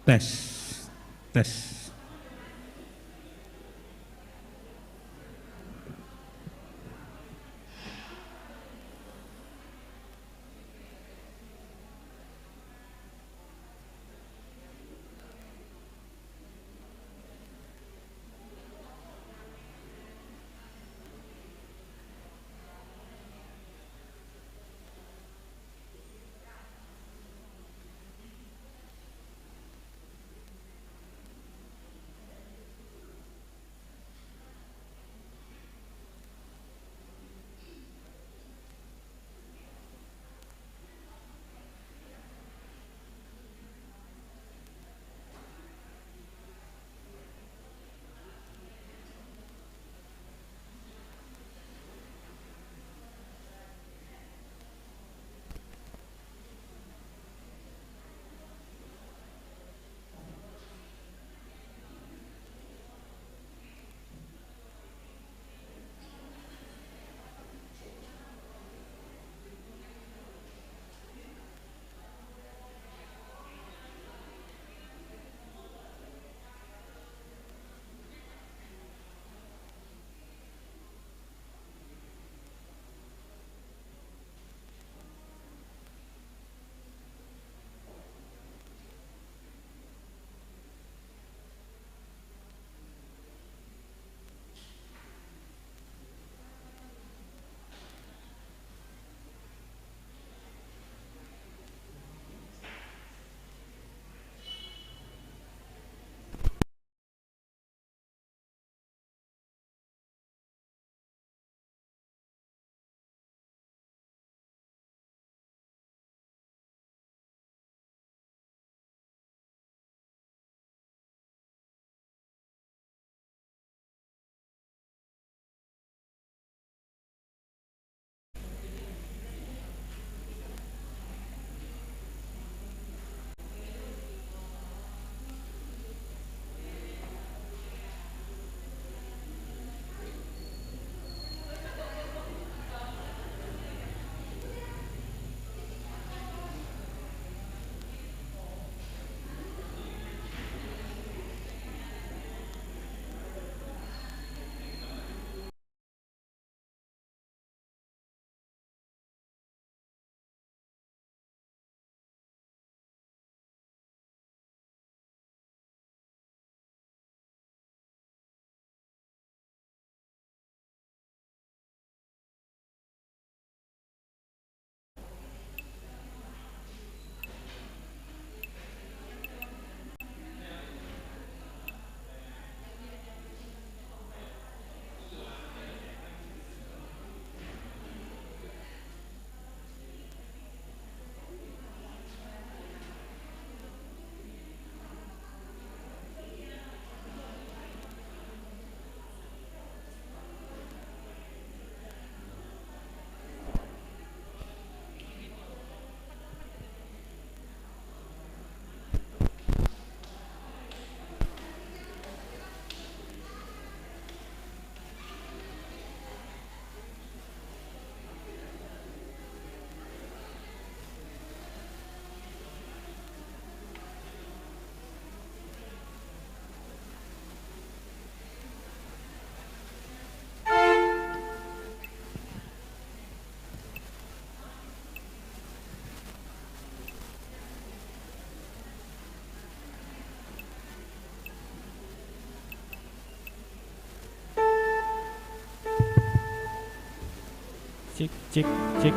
Tes, tes. Cek, cek, cek.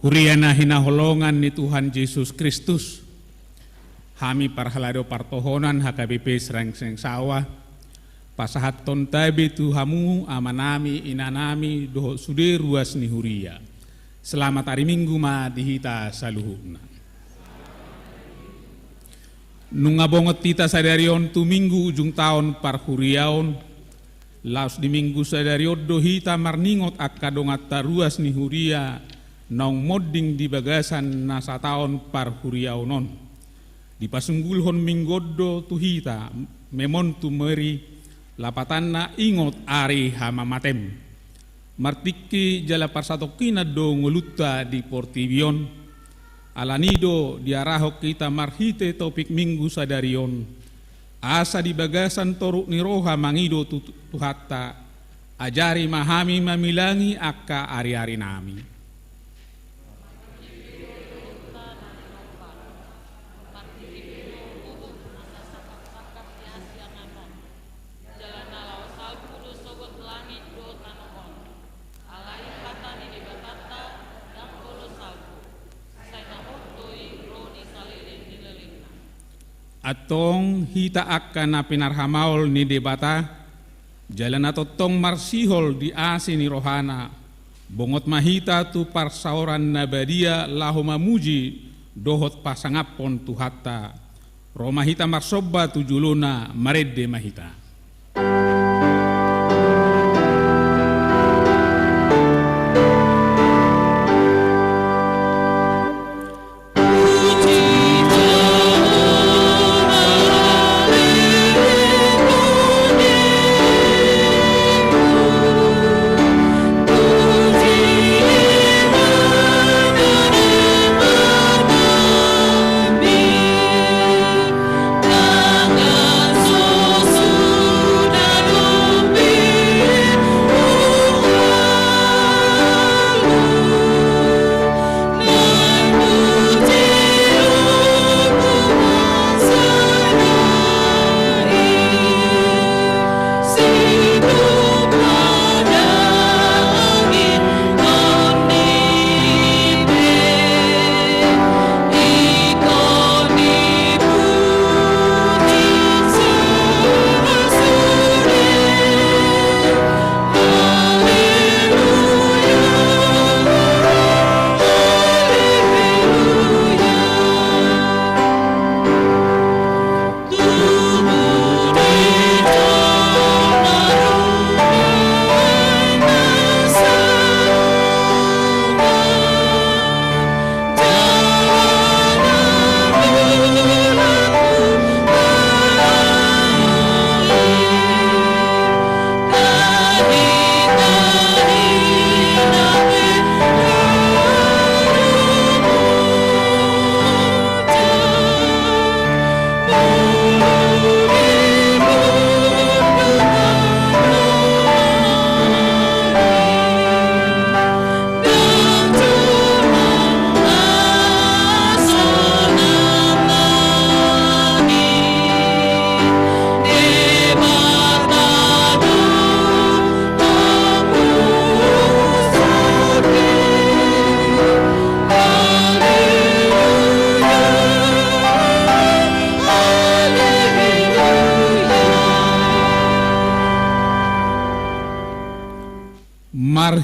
Huriana hinaholongan ni Tuhan Yesus Kristus. Hami parhalado partohonan HKBP Srengseng Sawah. Pasahat ton tabi Tuhamu amanami inanami doho sude ruas ni huria. Selamat hari Minggu ma dihita saluhuna. Nungabongot tita sadarion tu minggu ujung tahun par huriaon. Laos di minggu sadarion dohita marningot akadongat taruas ni huria. Naung modding di bagasan nasa tahun par huriaonon. Di pasunggulhon minggodo tuhita memon tu meri lapatanna ingot ari hamamatem. Martiki jala parsatokina do ngulutta di portibion. Alanido diarahok kita marhite topik minggu sadarion. Asa di bagasan toruk niroha mangido tuhatta. Ajari mahami mamilangi akka ari-ari nami. Atong hita akan pinarhamaol ni debata jalan atotong marsihol di asi ni rohana bongot mahita tu parsaoran nabadia lahu mamuji dohot pasangapon tu hatta romahita marsoba tu juluna maredde mahita.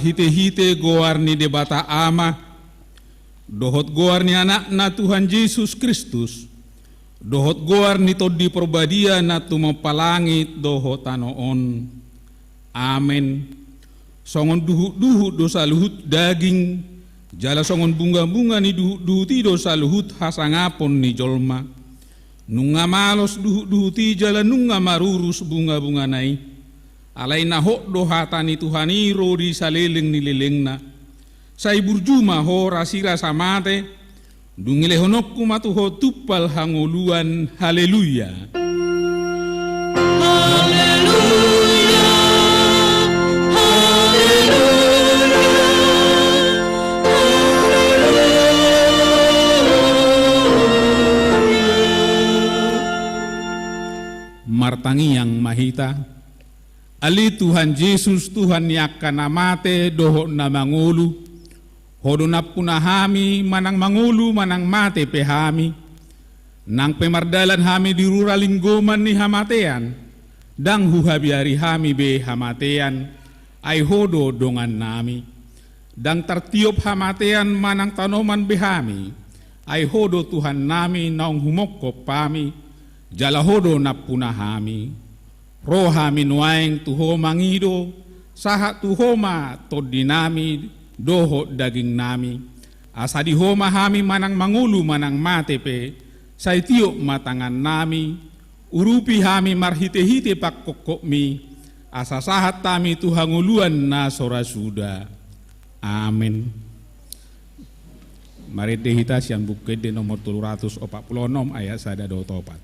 Hite-hite goar ni debata ama, dohot goar ni anak na Tuhan Yesus Kristus, dohot goar ni todi probadia na tumapalangit dohot anoon. Amen. Songon duhut dosa luhut daging, jala songon bunga-bunga ni duhuti dosa luhut hasangapon ni jolma. Nunga malos duhuti jala nunga marurus bunga-bunga nai. Alay na ho dohatani Tuhani ro di saleleng nilelengna. Say burjuma ho rasira samate. Dungilehonok kumatuho tupal hangoluan. Haleluya. Haleluya. Martangi yang mahita. Ali Tuhan Yesus Tuhan yakan namate doho na mangulu Hodo napunahami manang mangulu manang mate pehami. Nang pemardalan hami di ruralinggoman ni hamatean. Dang huhabiari hami be hamatean. Ay hodo dongan nami. Dang tertiup hamatean manang tanoman behami. Ay hodo Tuhan nami naung humokko pami. Jala hodo napunahami. Rohami nuaeng tuho mangido. Saha tuhoma todinami doho daging nami. Asa di homa hami manang mangulu manang mate pe. Say tiok matangan nami, urupi hami marhite-hite pak kokokmi, asa sahat tami tuhanguluan na sorasuda. Amin. Mari dehita siang bukit di nomor 346 ayat 1-4.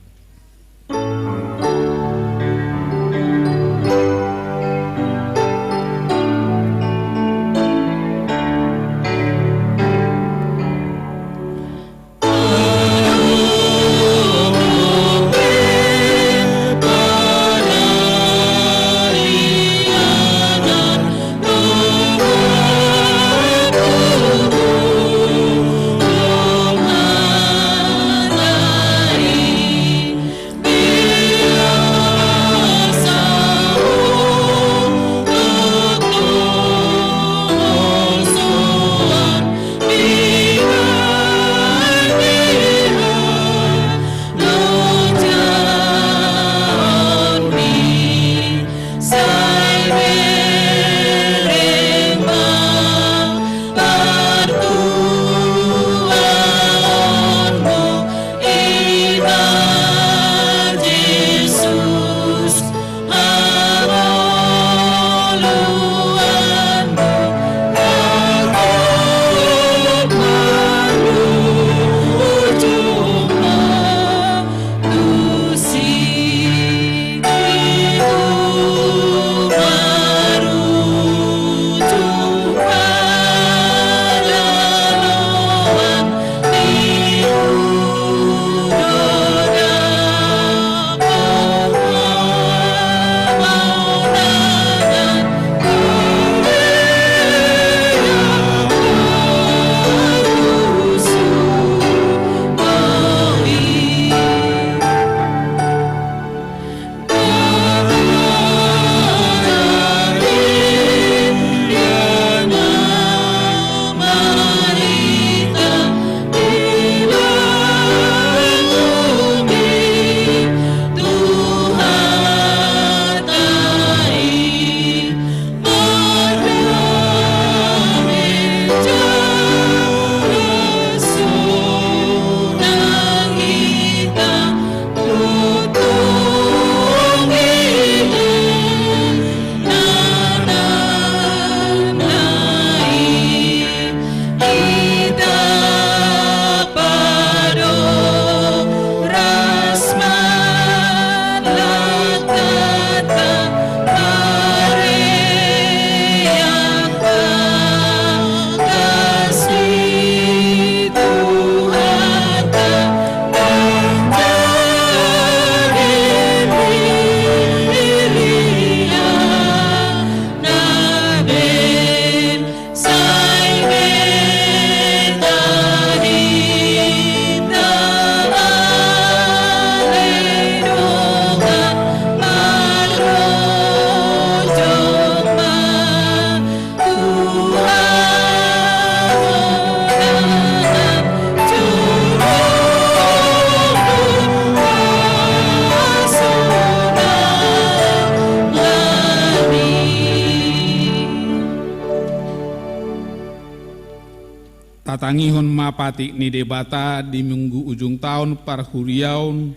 Tatangihon mapati ni debata di minggu ujung tahun parhuriaun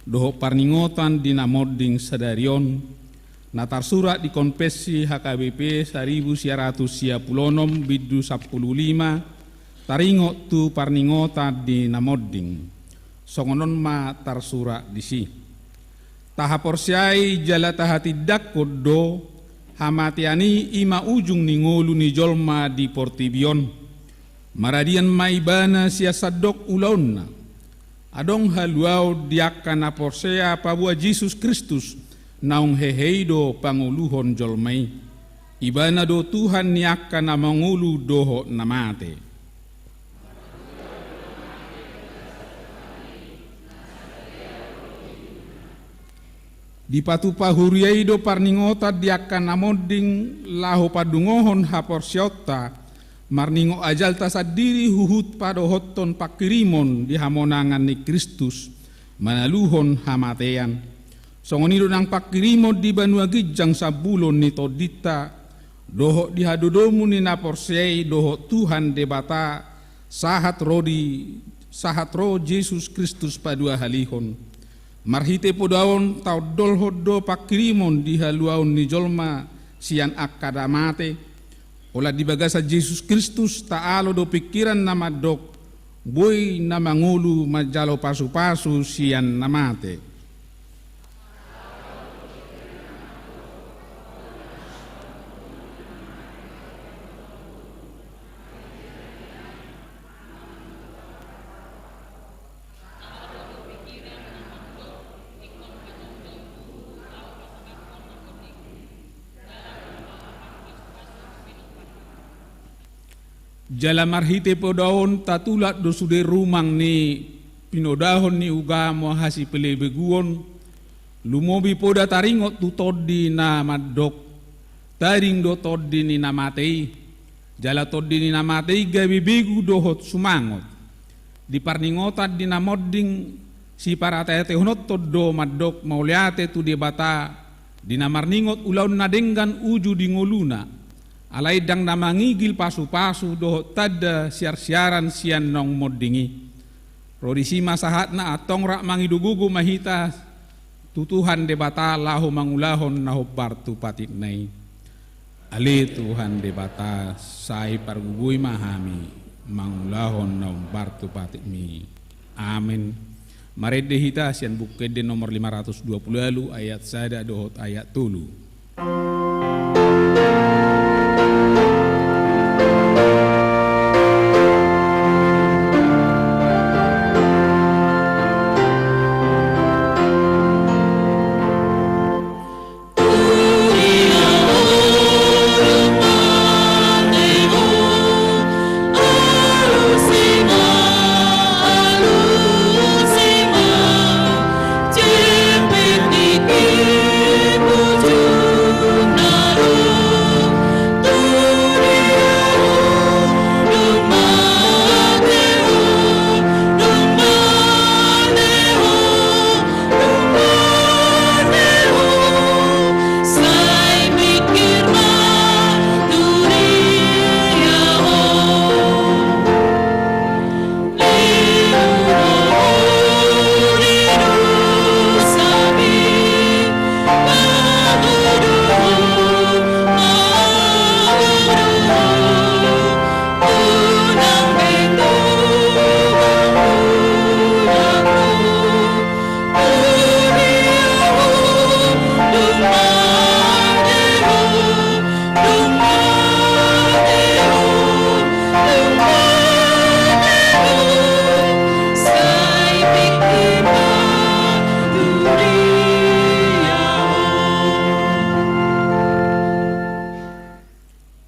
doho parningotan di namoding sadarion natar surat di konfesi HKBP 1996 bidu 15 taringo tu parningota di namoding songonon ma tar surat di si tahaporsiai jala tahatidak kodo hamatiani ima ujung ningolu ni jolma di portibion maradian maibana siasadok ulauna adong haluau diakana porsea pabua Jesus Kristus naung heheido panguluhon jolmai Ibana do Tuhan ni akan na mangulu doho na mate. Di patupa huriai do parningota diakan namoding laho padungohon haporsiota marningo ajal tasadiri huhut padohoton pakirimon di hamonangan ni Kristus manaluhon hamatean. Songonido nang pakirimon di banua gijang sabulon ni todita doho di hadodomu ni naporsiai doho Tuhan debata sahat ro Yesus Kristus padua halihon. Marhite podaon tau dolhodo pakirimon di haluaon ni jolma sian akadamate olah di bagasa Yesus Kristus taalo do pikiran nama dok boy nama ngulu majalo pasu-pasu sian namate. Jala marhite podaon tatulat do sude rumang ni pinodahon ni ugamo hasi pelebeguon lumobi poda taringot tu toddi na madok taring do toddi ni namatei jala toddi ni namatei gabi begu dohot sumangot di parningotat di namodding si paratete honot toddo madok mauliate tu debata di namarningot ulaun nadenggan uju di ngoluna alai dang namangigil pasu-pasu doho tada siar-siaran sian nong moddingi rodisi masahatna atong rak mangidugugu mahita tutuhan debata lahu mangulahon naho partu patit nai ali Tuhan debata sai pargugui mahami mangulahon naho partu patit mi amin. Marede hita sian bukede nomor 520 lalu ayat sada dohot ayat tulu.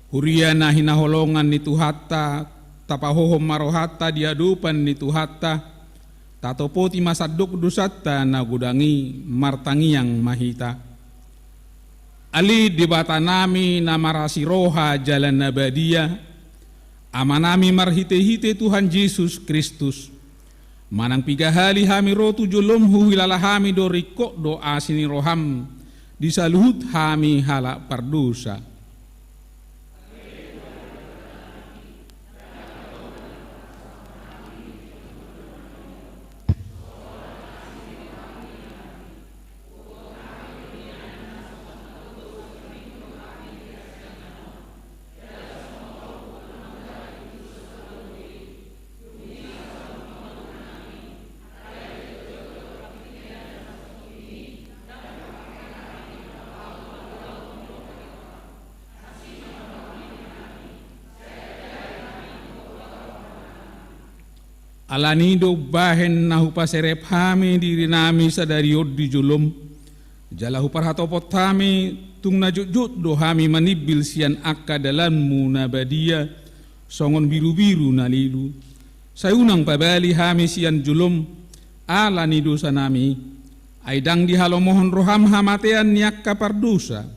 Huria na hinaholongan ni Tuhata, tapahohom marohata diadupan ni Tuhata, tatopoti masadok dusata na gudangi martangiang mahita. Ali dibata nami na marasiroha jalan nabadia, amanami marhite-hite Tuhan Yesus Kristus. Manang pigahali hami rotu jolomhu hilalahami do rikok do asini roham, disaluhut hami halak pardosa. Alanido bahen nahu paserep hami diri nami sadariod di julum jala huparhatopot hami tung najut-jut do hami manibil sian akka dalanmu nabadia songon biru-biru nalilu. Sayunang pabali hami sian julum ala ni dosa nami. Aidang dihalo mohon roham hamatean niakka pardosa.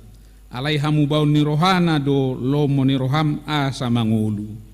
Alai hamu baun ni rohana do lomo ni roham asa mangulu.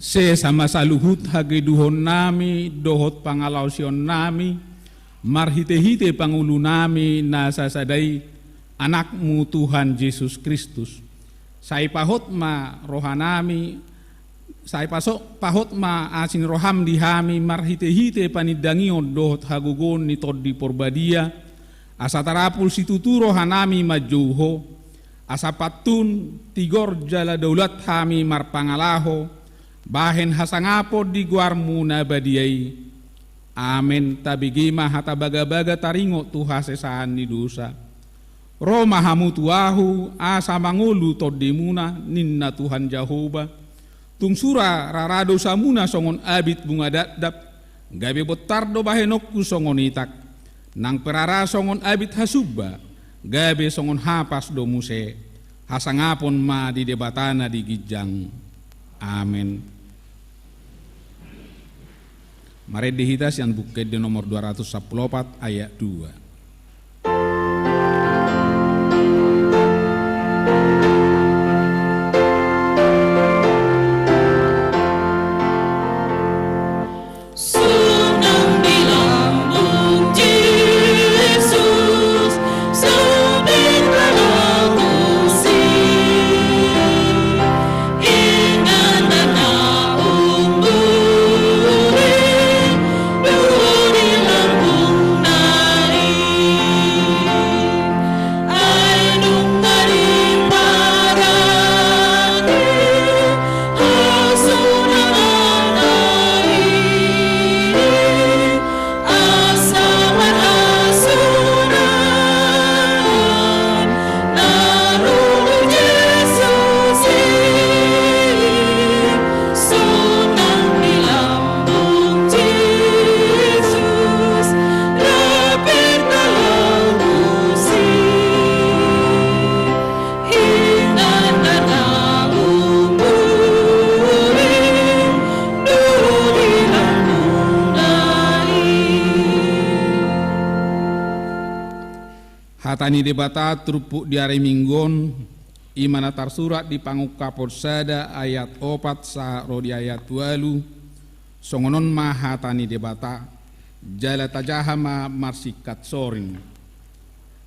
Se sama saluhut hage duhon nami, dohot pangalausion nami, marhite-hite pangulu nami nasa sadai anakmu Tuhan Yesus Kristus. Sai pahot ma rohanami, sai pasok pahot ma asin roham dihami, marhite-hite panidangion dohot hagugon ni tod di porbadia, asa tarapul situtu rohanami majuho, asa patun tigor jala daulat hami marpangalaho, bahen hasangapo di guarmu nabadiai. Amen. Tabigima hata baga-baga taringo tuha sesaan ni dosa. Roma hamu tuahu asa mangulu todimuna ninna Tuhan Jehovah. Tungsura rarado samuna songon abit bunga dadap. Gabe botardo bahenokku songon itak. Nang perara songon abit hasubba. Gabe songon hapas do muse. Hasangapon ma di debatana di gijang. Amen. Mari dihitas yang bukit di nomor 214 ayat 2. Hatani debata trupuk di hari minggon imana tarsurat di panguk kaporsada ayat 4 sa rodi ayat 2 songonon ma hatani debata jala tajahama marsikat sorin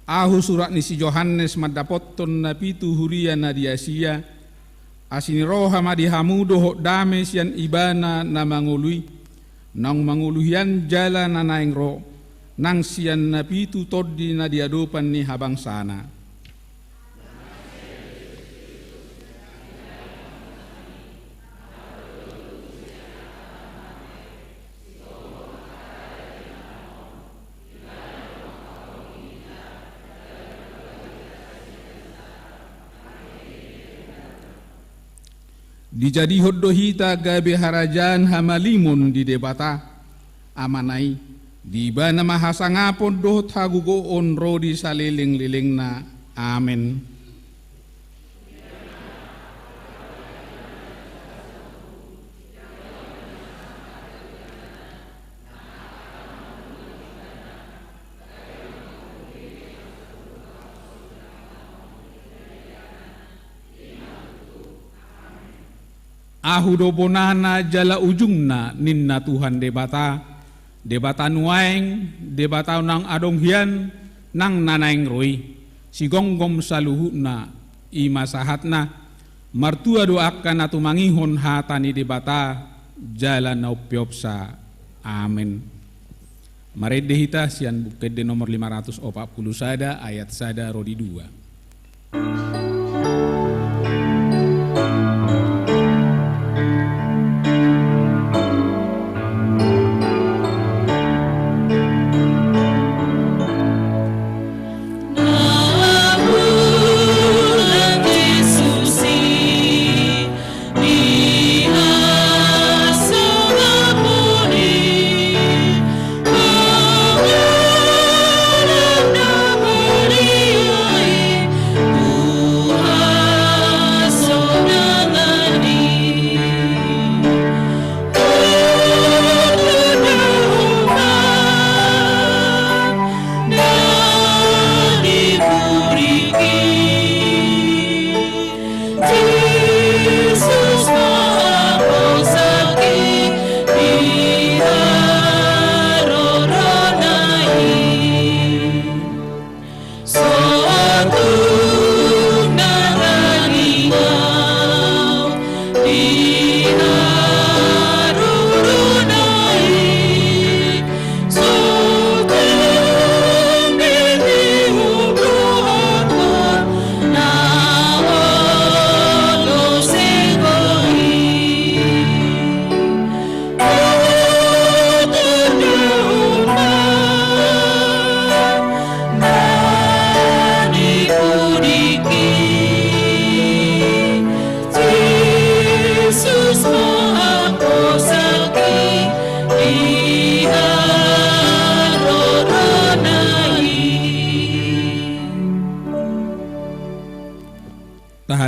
ahu surat ni si Yohanes madapotton napitu huria nadiasia asini roha madihamudo hok dame sian ibana na mangului nang manguluhian jala nanaing ro nang sian napitu toddi na diadopan ni habang sana. Dijadi hoddohita gabe harajan hamalimun di debata amanai di bana mahasangapon dohot hagugo on rodi saliling-liling na. Amen. Ahu dobonana jala ujungna ninna Tuhan debata nuaeng, debata nang adong hian, nang nanaeng roi. sigonggom saluhuna imasahatna martua doakan atu mangihon hatani debata jalan naupiopsa. Amin. Marede hita sian bukede nomor 540 sada ayat sada rodi 2.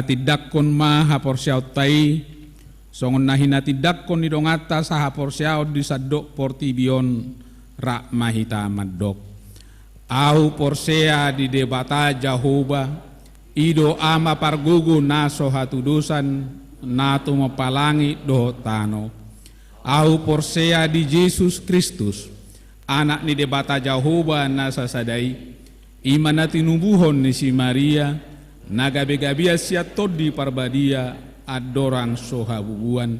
Tidakon maha porsiaut tai songon nahina tidakon ni dongata saha porsiaut di sadok portibion rak mahita madok au porsea di debata Jahoba ido ama pargugu naso hatu dosan natu mapalangi do tano au porsea di Yesus Kristus anak ni debata Jahoba nasa sadai imanati nubuhon ni si Maria nagabe-gabia siatot di parbadia adorang sohabubuan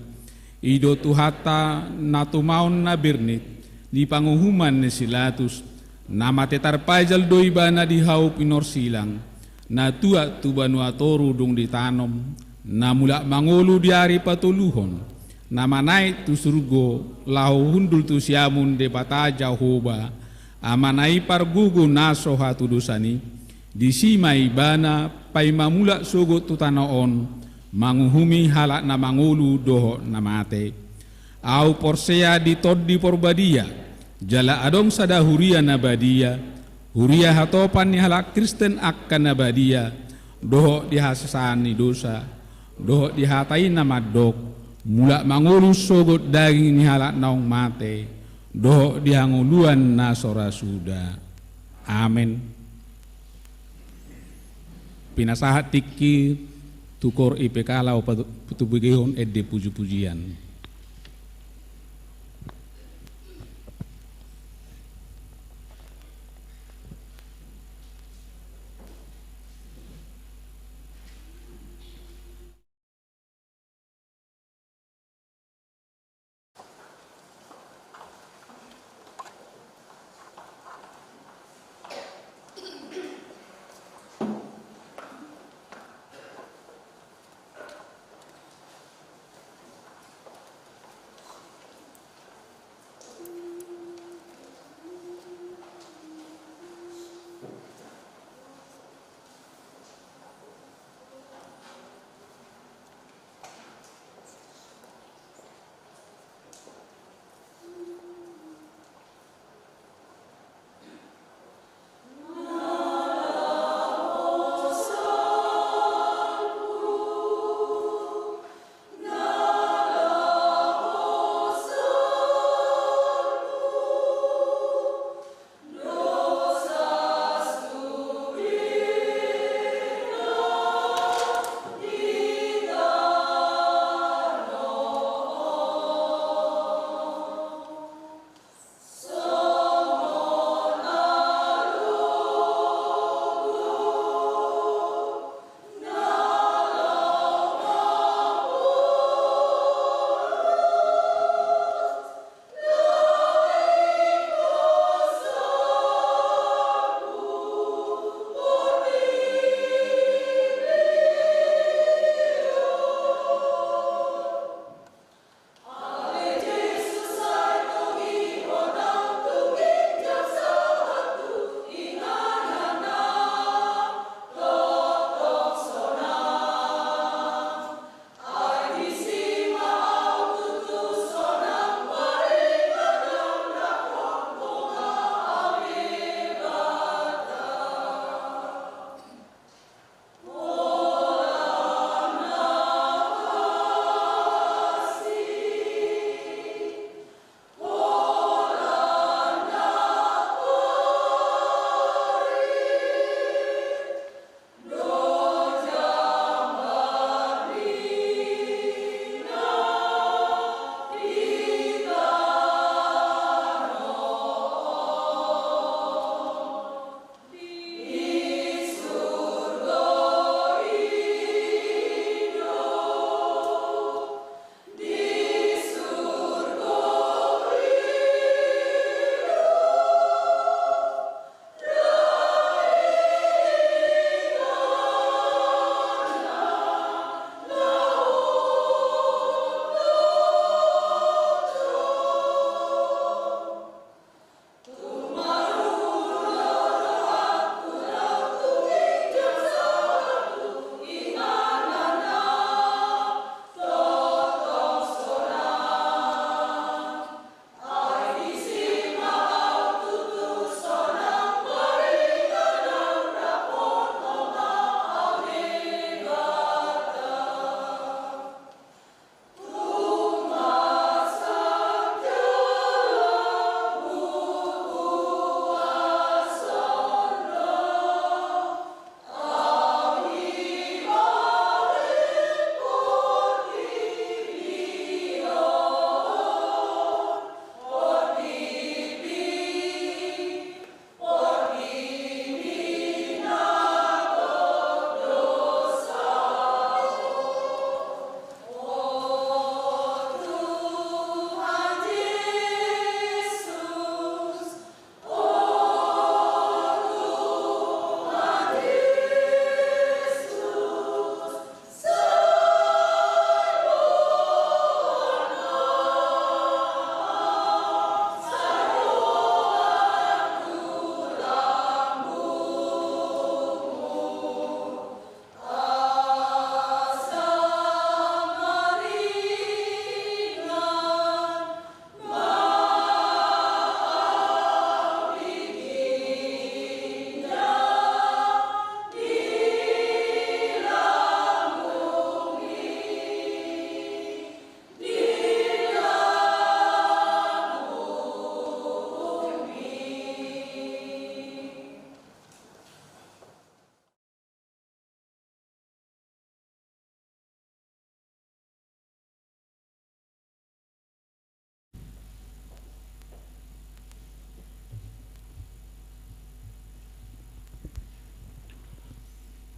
ido tuhata natumaon na birnit di panguhuman ni silatus nama tetar pajal doibana di hau pinor silang na tua tubanu atoru dung ditanom na mula mangolu di hari patuluhon nama naik tu surgo lau hundul tu siamun de bata Jahoba amanai pargugu naso hatu dosani di sima ibana pai mamula sogot tutanaon manguhumi halak na mangulu doho namate au porsea di tod di porbadia jala adong sada huria nabadia huria hatopan ni halak Kristen akan nabadia doho dihasasani dosa doho dihatai namadok mula mangulu sogot daging ni halak naong mate doho dihanguluan nasora suda. Amin. Pinasahat tiki tukor IPK lau patubigihon edde puji-pujian.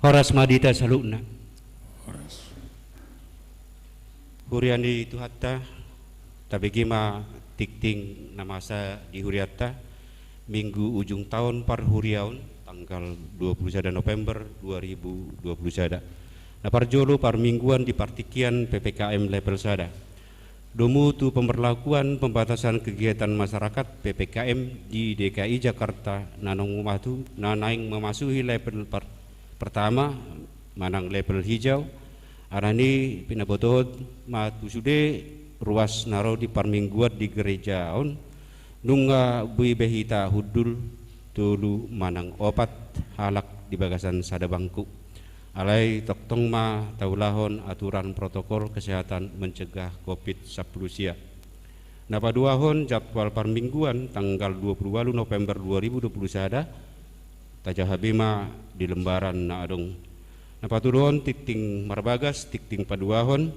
Horas Madita Salukna. Huriani itu hatta tabegima tikting namasa di huriatta minggu ujung tahun par huriaun tanggal 21 November 2020. Nah parjolo par mingguan di partikian PPKM level sada. Domu tu pemberlakuan pembatasan kegiatan masyarakat PPKM di DKI Jakarta nanong memasuki level pertama manang level hijau. Arani pinabotot matusude ruas naro di parmingguan di gereja on nunga bui behita hudul tulu manang opat halak di bagasan sada bangku alai toktong ma taulahon aturan protokol kesehatan mencegah COVID-19 sia. Napa duahon jadwal parmingguan tanggal 28 November 2021 tajahabima di lembaran naadong. Napaturon tikting marbagas tikting paduahon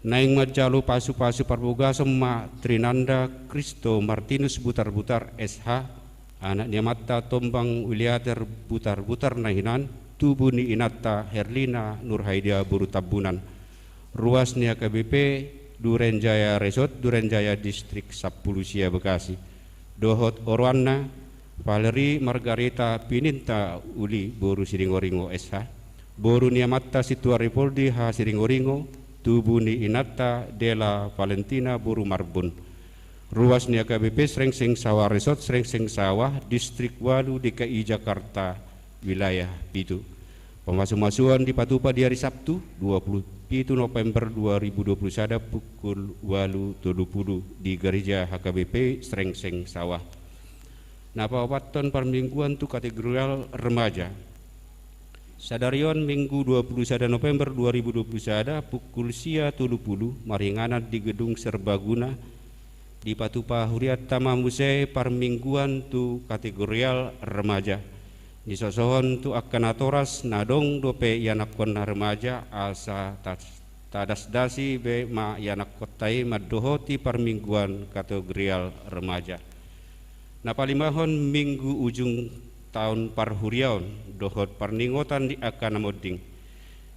naing majalu pasu-pasu parbogasem ma Trinanda Kristo Martinus Butar-Butar SH anak niamata tombang Wiliater Butar-Butar nahinan tubuni inata Herlina Nurhaidia Buru Tabunan ruas nia KBP Durenjaya Resort Durenjaya Distrik 10 Sia Bekasi dohot Orwana Valeri Margarita Pininta Uli Boru Siringoringo SH Boru niamata Situari Poldi ha Siringoringo tubuni inata Dela Valentina Boru Marbun ruas nia KBP Srengseng Sawah Resort Srengseng Sawah Distrik Walu DKI Jakarta wilayah Pitu. Pemasukan di Patupa di hari Sabtu 27 November 2021 pukul 8.30 di gereja HKBP Srengseng Sawah. Napa waton permingguan tu kategorial remaja. Sadarion Minggu 21 November 2021 pukul sia 30 maringanan di gedung Serbaguna di Patupa Huriat Tamamuse parmingguan tu kategorial remaja. Nisosohon tu akan atoras nadong dope yanakon remaja asa tadas dasi be ma yanak kotai madohoti parmingguan kategorial remaja. Napalimahon minggu ujung tahun parhuriaun dohot parningotan di akan moding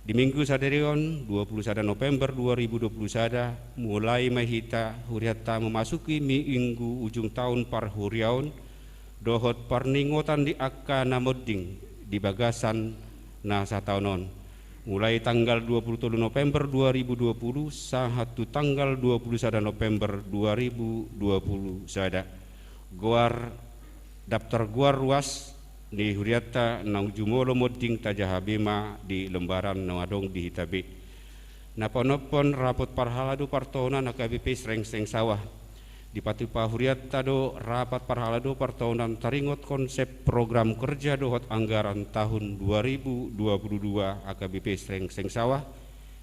di minggu saderion 21 November 2021 mulai mahita huriata memasuki minggu ujung tahun parhuriaun dohot parningotan di akan moding di bagasan nasa tahunon mulai tanggal 27 November 2020 sahatu tanggal 21 November 2020 sada goar daftar goar ruas di huriata nang jumolo moding tajahabima di lembaran nawadong di hitabe. Napon-napon rapot parhalado partonan AKBP Srengseng Sawah. Di Patupa huriata do rapat parhalado partonan taringot konsep program kerja dohot anggaran tahun 2022 AKBP Srengseng Sawah.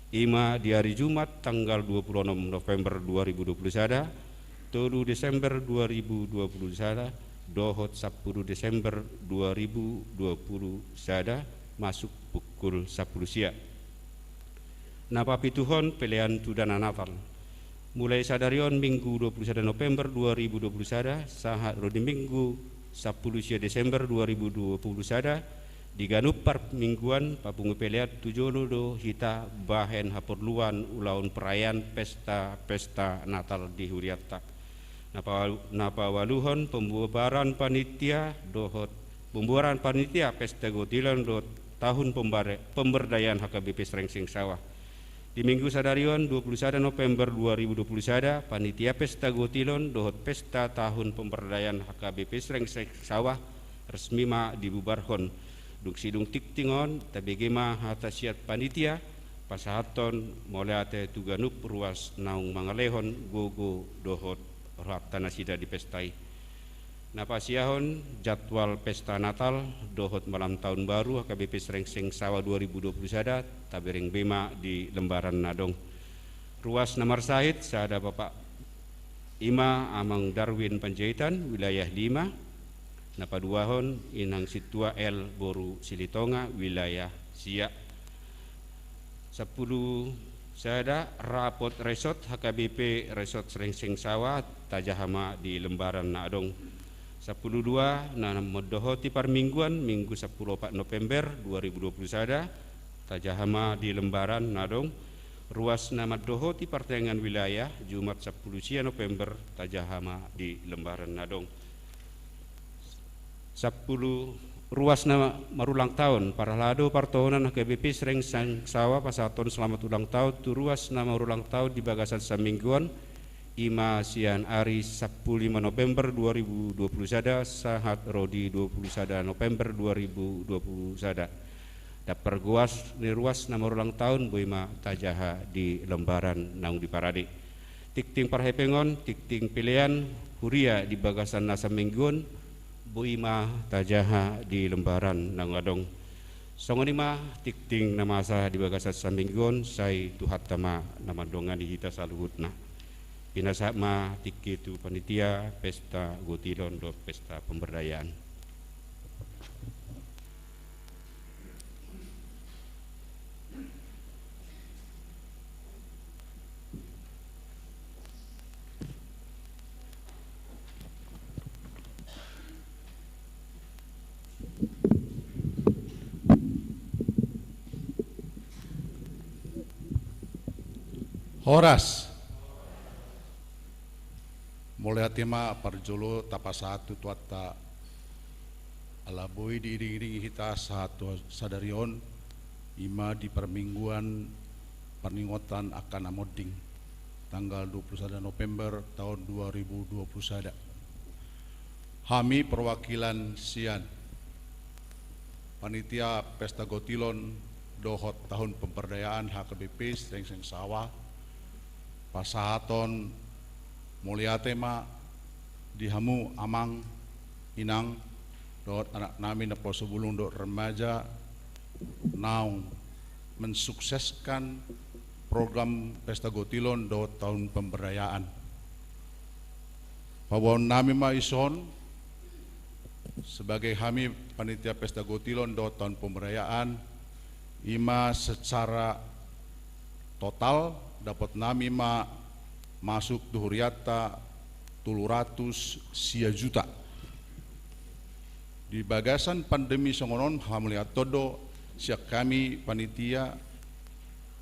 Ima di hari Jumat tanggal 26 November 2021, 3 Desember 2021. Dohot 10 Desember 2020 sada masuk pukul 10 siang. Napa pituhon pilihan tudana Natal. Mulai sadarion Minggu 21 November 2021 sahat rodi Minggu 10 siang Desember 2020 sada diganup par mingguan papungu peliat tujolo do hita bahen haperluan ulaun perayaan pesta Natal di huriata. Napa waluhon pembubaran panitia dohot pembubaran panitia pesta gotilan dohot tahun pemberdayaan HKBP Srengseng Sawah. Di minggu sadarion 21 November 2021 panitia pesta gotilon dohot pesta tahun pemberdayaan HKBP Srengseng Sawah resmi ma dibubarhon. Duk sidung tiktingon tabegema hatasiat panitia pasahaton moleate tuganup ruas naung mangalehon gogo dohot Raptana sida dipestai. Napasiahon jadwal pesta Natal dohot malam tahun baru HKBP Srengseng Sawah 2021 tabering bema di lembaran nadong. Ruas Namar Sahid sada Bapak Ima Amang Darwin Panjaitan wilayah 5. Napaduahon Inang Situa L Boru Silitonga wilayah Sia. 10 sada rapot resort HKBP Resort Srengseng Sawah tajahama di lembaran nadong. 12 na modohoti parmingguan Minggu 10 November 2020 sada tajahama di lembaran nadong ruas nama dohoti pertengahan wilayah Jumat 10 November tajahama di lembaran nadong 10 ruas nama marulang tahun para lado partohonan KBP sering sawa pasaton selamat ulang tahun tu ruas nama ulang tahun di bagasan samingguan Ima sian Ari 15 November 2020 sada sahat Rodi 20 sada November 2020 sada dapat guas ni ruas nama ulang tahun Boima tajaha di lembaran naung di parade tikting parhepengon tikting pilihan huria di bagasan nasa mingguan Boima tajaha di lembaran naung adong songonima tikting nama asa di bagasan samingguan sai tuhatama nama dongan di hita saluhutna pinasama tikitu panitia pesta gotilon do pesta pemberdayaan. Horas mulai tema parjolo tapa satu tuata alaboi diiringi hita satu sadarion ima di permingguan perningotan akan amoding tanggal 21 November tahun 2020 sada. Hami perwakilan sian panitia pesta gotilon dohot tahun pemberdayaan HKBP Srengseng Sawah pasahaton mulia tema dihamu amang inang dot anak nami nepo sebelum dot remaja naung mensukseskan program pesta gotilon dot tahun pemberdayaan. Pawon nami ma ison sebagai hami panitia pesta gotilon dot tahun pemberdayaan ima secara total dapat nami ma masuk duhuriata 700 sia juta di bagasan pandemi songonon hamliat todo siak kami panitia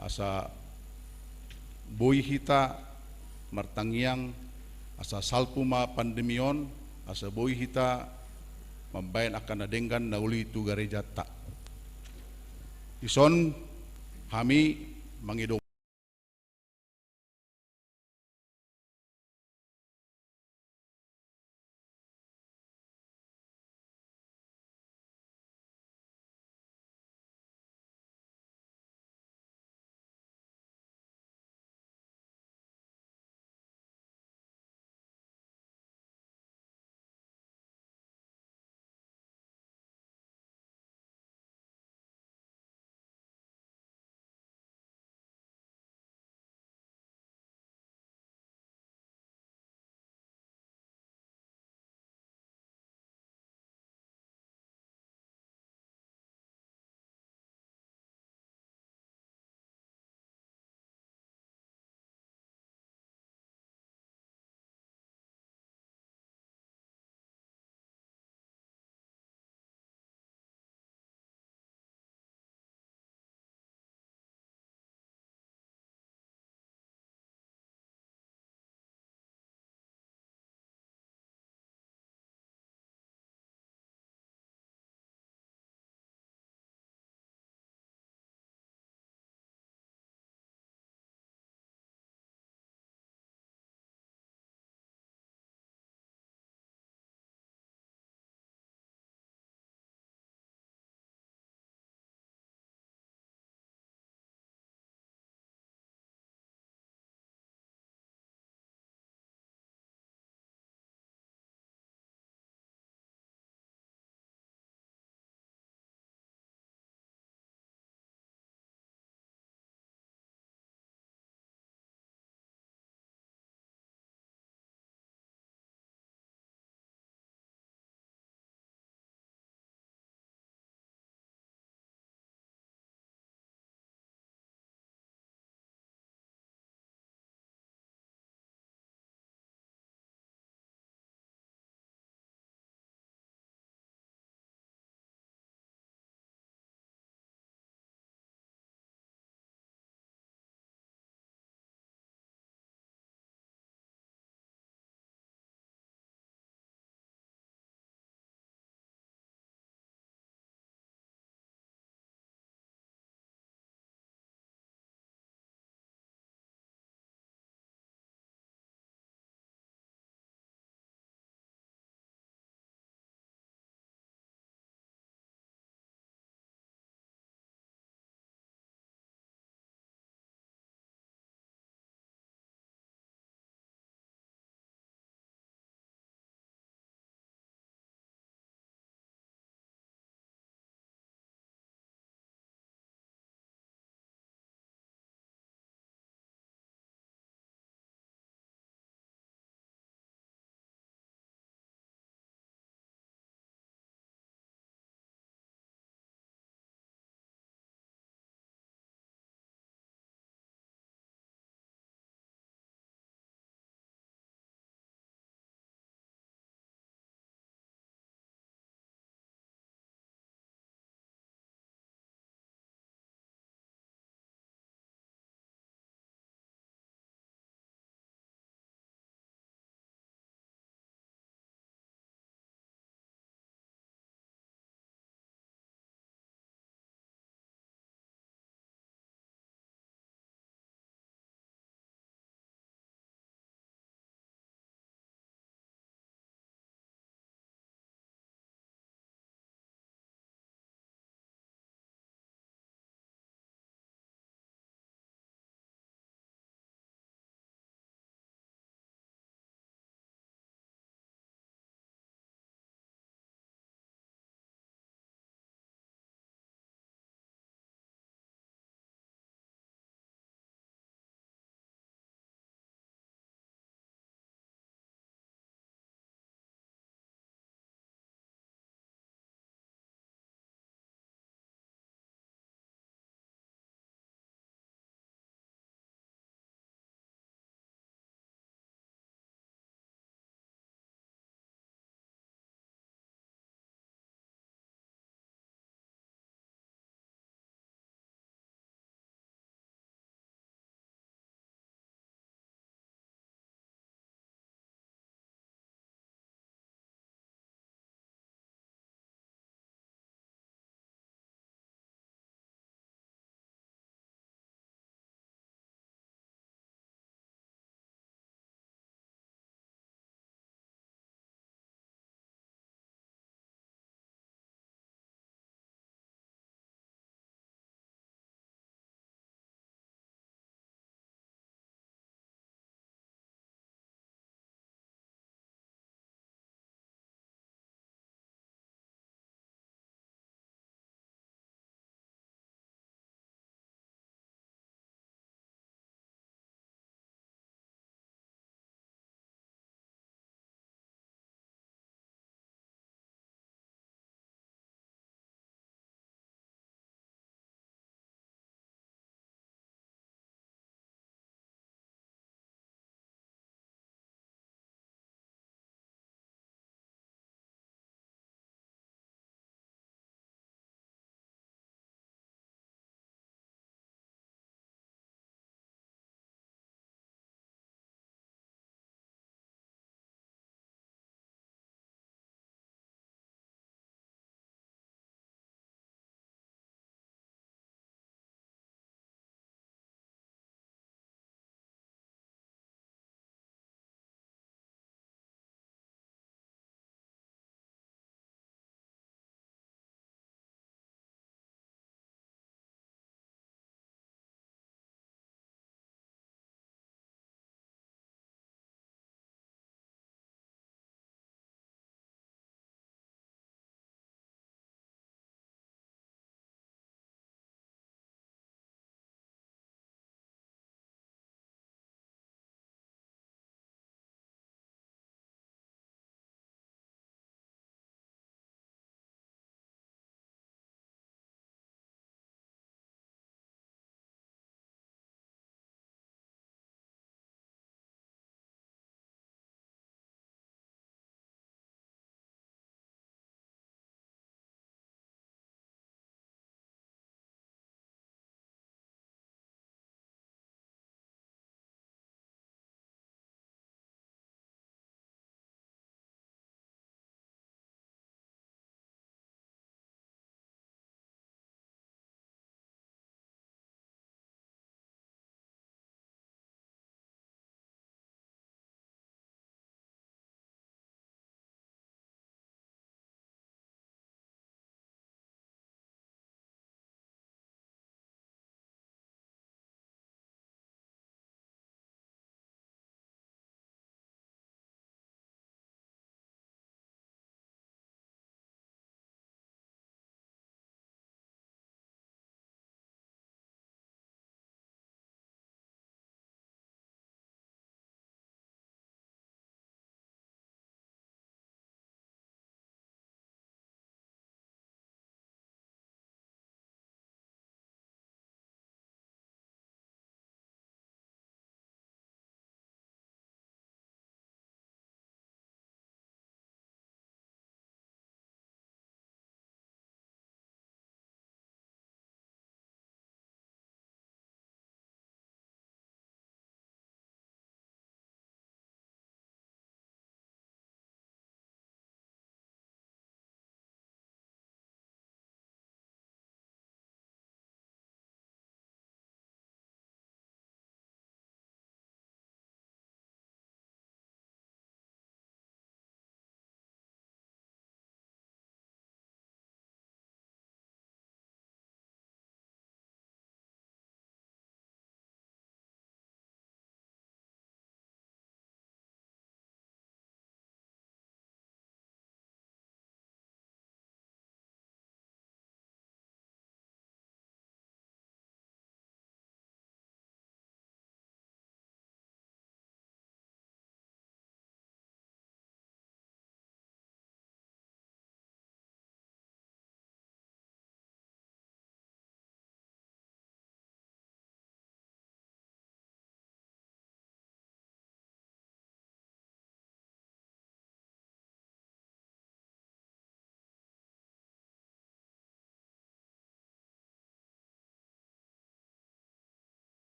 asa boi hita martangiang asa salpuma pandemion asa boi hita membayan akan adenggan nauli tu gereja tak ison kami mengidong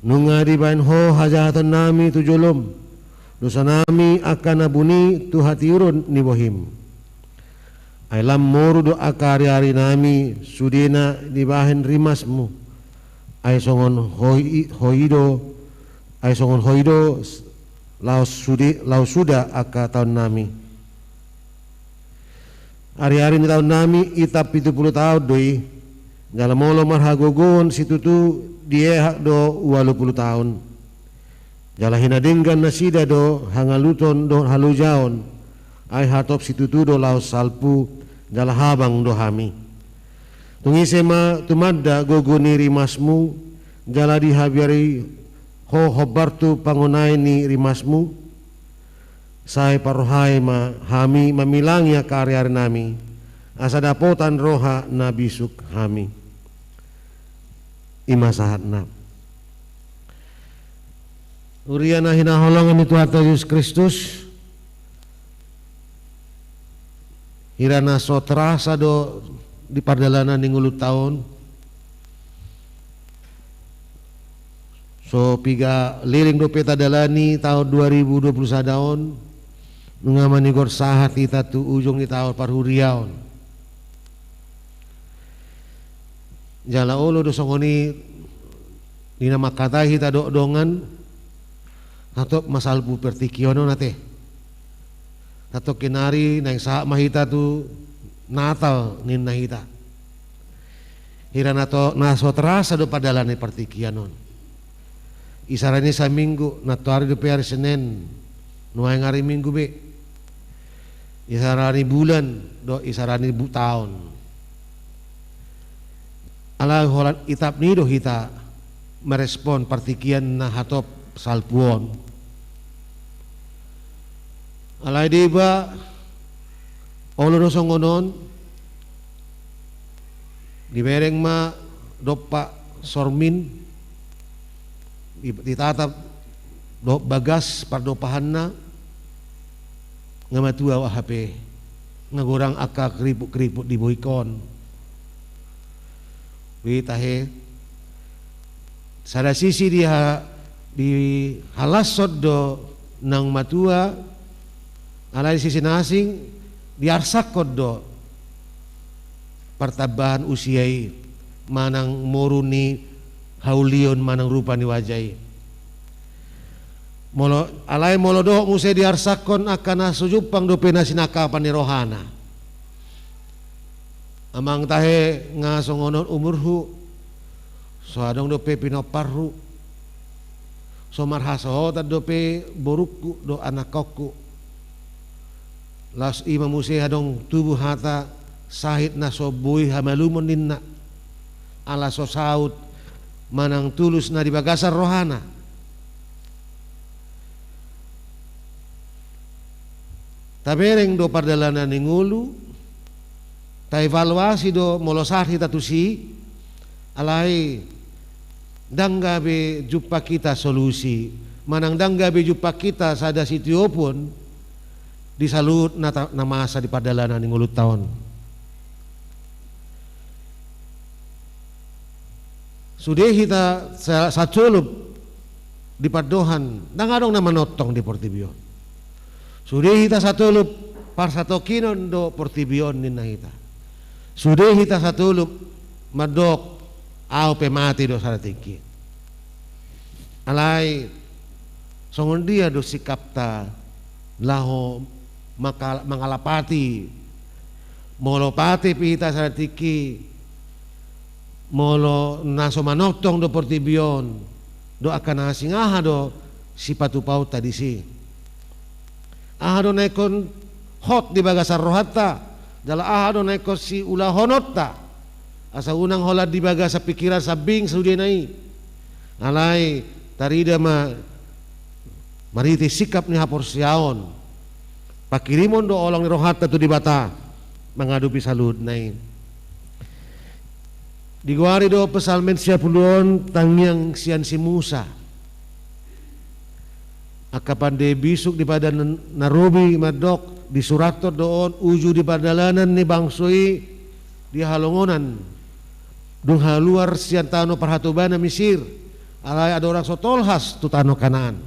Nunga di bain ho hajatan nami tu jolom, dosa nami akan abuni tu hati urun ni bohim. Ailam moru do akari-ari nami sudena di bahen rimasmu. Ai songon hoido lau sudah aka tahun nami. Hari-hari ni tahun nami itap 70 tahun doi. Dalam molo marhagogon situ tu dia do 80 tahun. Jala hinadinggan nasida do hangaluton do halujaon. Ai hatop situ tu do lau salpu jala habang do hami. Tungise ma tumadda gogoni rimasmu jala dihabiari ho hobartu pangunai ni rimasmu. Sai parohai ma hami mamilangi karya nami asa dapotan roha nabisuk hami ima sahatna uriana hinaholongan itu Tuhan Yesus Kristus hirana sotra sado di pardalanan ning ulu taun so piga liling do peta dalani tahun 2021 daun nungamani gor sahat kita tu ujung kita tahun parhuriaon jala olo do songoni dina makata kita do dongan atau masalbu pertikiono nate atau kinari nang sahak mahita tu natal nin nahita hirana to naso terasa do padalan ni pertikianon isarani sa minggu nato hari do hari Senin nuai ngari minggu be isarani bulan do isarani tahun ala holan itap ni do hita merespon partikian na hatop salpuon alai deba olo do songonon dibereng ma dopa sormin ditatap do bagas pardopahanna ngamatua wa HP ngagorang aka keriput-keriput di boikon witahe sada sisi dia di halasod do nang matua alai sisi nasing diarsakod do partabahan usiai manang moruni haulion manang rupa ni wajai molo alai molo do muse diarsakon akan sujupang do penasinakapan ni rohana amang tahe ngasongonon umurhu so adong do pe pinoparhu so marhaso tad do pe borukku do anakokku las ima muse adong tubuh hata sahid na so bui hamalumon ninna ala so saut manang tulus na di bagasar rohana tabereng do pardalanan ning ulu ta evaluasi do molosar hita tusi alai danggabe jumpa kita solusi manang danggabe jumpa kita sada sitio pun disalut na masa di pardalanan ning ulu taon sudah kita satulup di padohan dangadong na manotong di Portibio sudah kita satulup parsatokinon do Portibion ninna hita sudah kita satulup madok au pemati do saratiki alai songon dia do sikapta laho mangalapati molopati pita saratiki molo naso manotong do Portibion do akan asing aha do sipatu paut tadi si aha do naikon hot di bagasar rohata dala aha do naikon si ulah honotta asa unang holat di bagasa pikiran sabing sudenai alai tarida mariti sikap ni hapor siaon pakirimon do olong ni rohata tu di bata mengadupi salud nain diguari do pesalmen siapulon tangyang sian si Musa akapan de bisuk di pada narobi madok di surator doon uju di pardalanan ni bangsoi di halongonan dung haluar sian tano parhatobana Mesir alai ada orang sotolhas tu tano Kanaan.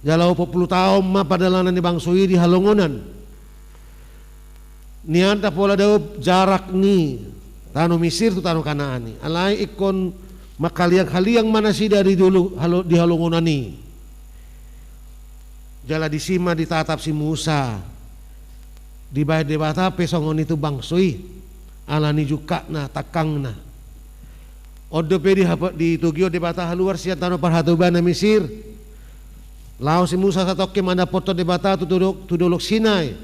Jalau 40 tahun ma padalanan di bangsui di halongonan. Nianta pola dau jarak ni tano Mesir tu tano Kanaan ni. Alai ikon makaliang-kaliang mana sih dari dulu di halongonan ni. Jala di sima ditatap si Musa. Di bayar debata pesongon itu bangsui. Alani juga na takang na. Odo pe di Tokyo debata haluar sian tano parhatubana Mesir. Lao si Musa satoke mana foto debata tu duduk Sinai.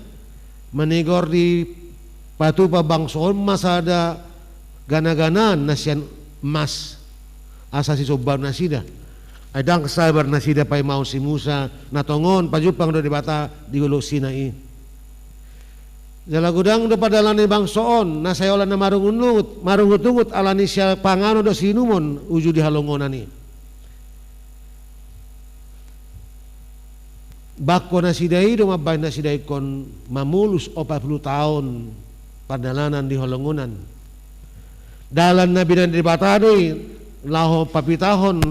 Menegor di patu pa bangson masa ada gana-ganan nasian emas. Asa si sobar nasida. Adang sabar nasida pai mau si Musa natongon pajupang do debata di Guluk Sinai. Jala gudang do padalan ni bangsoon nasayolan na marungut-ungut alani siya pangano do sinumon uju di halongonan ni. Bako na sidai do mabay na sidai kon mamulus 40 tahun padalanan di halongonan. Dalan na binan di batadoy laho papitahon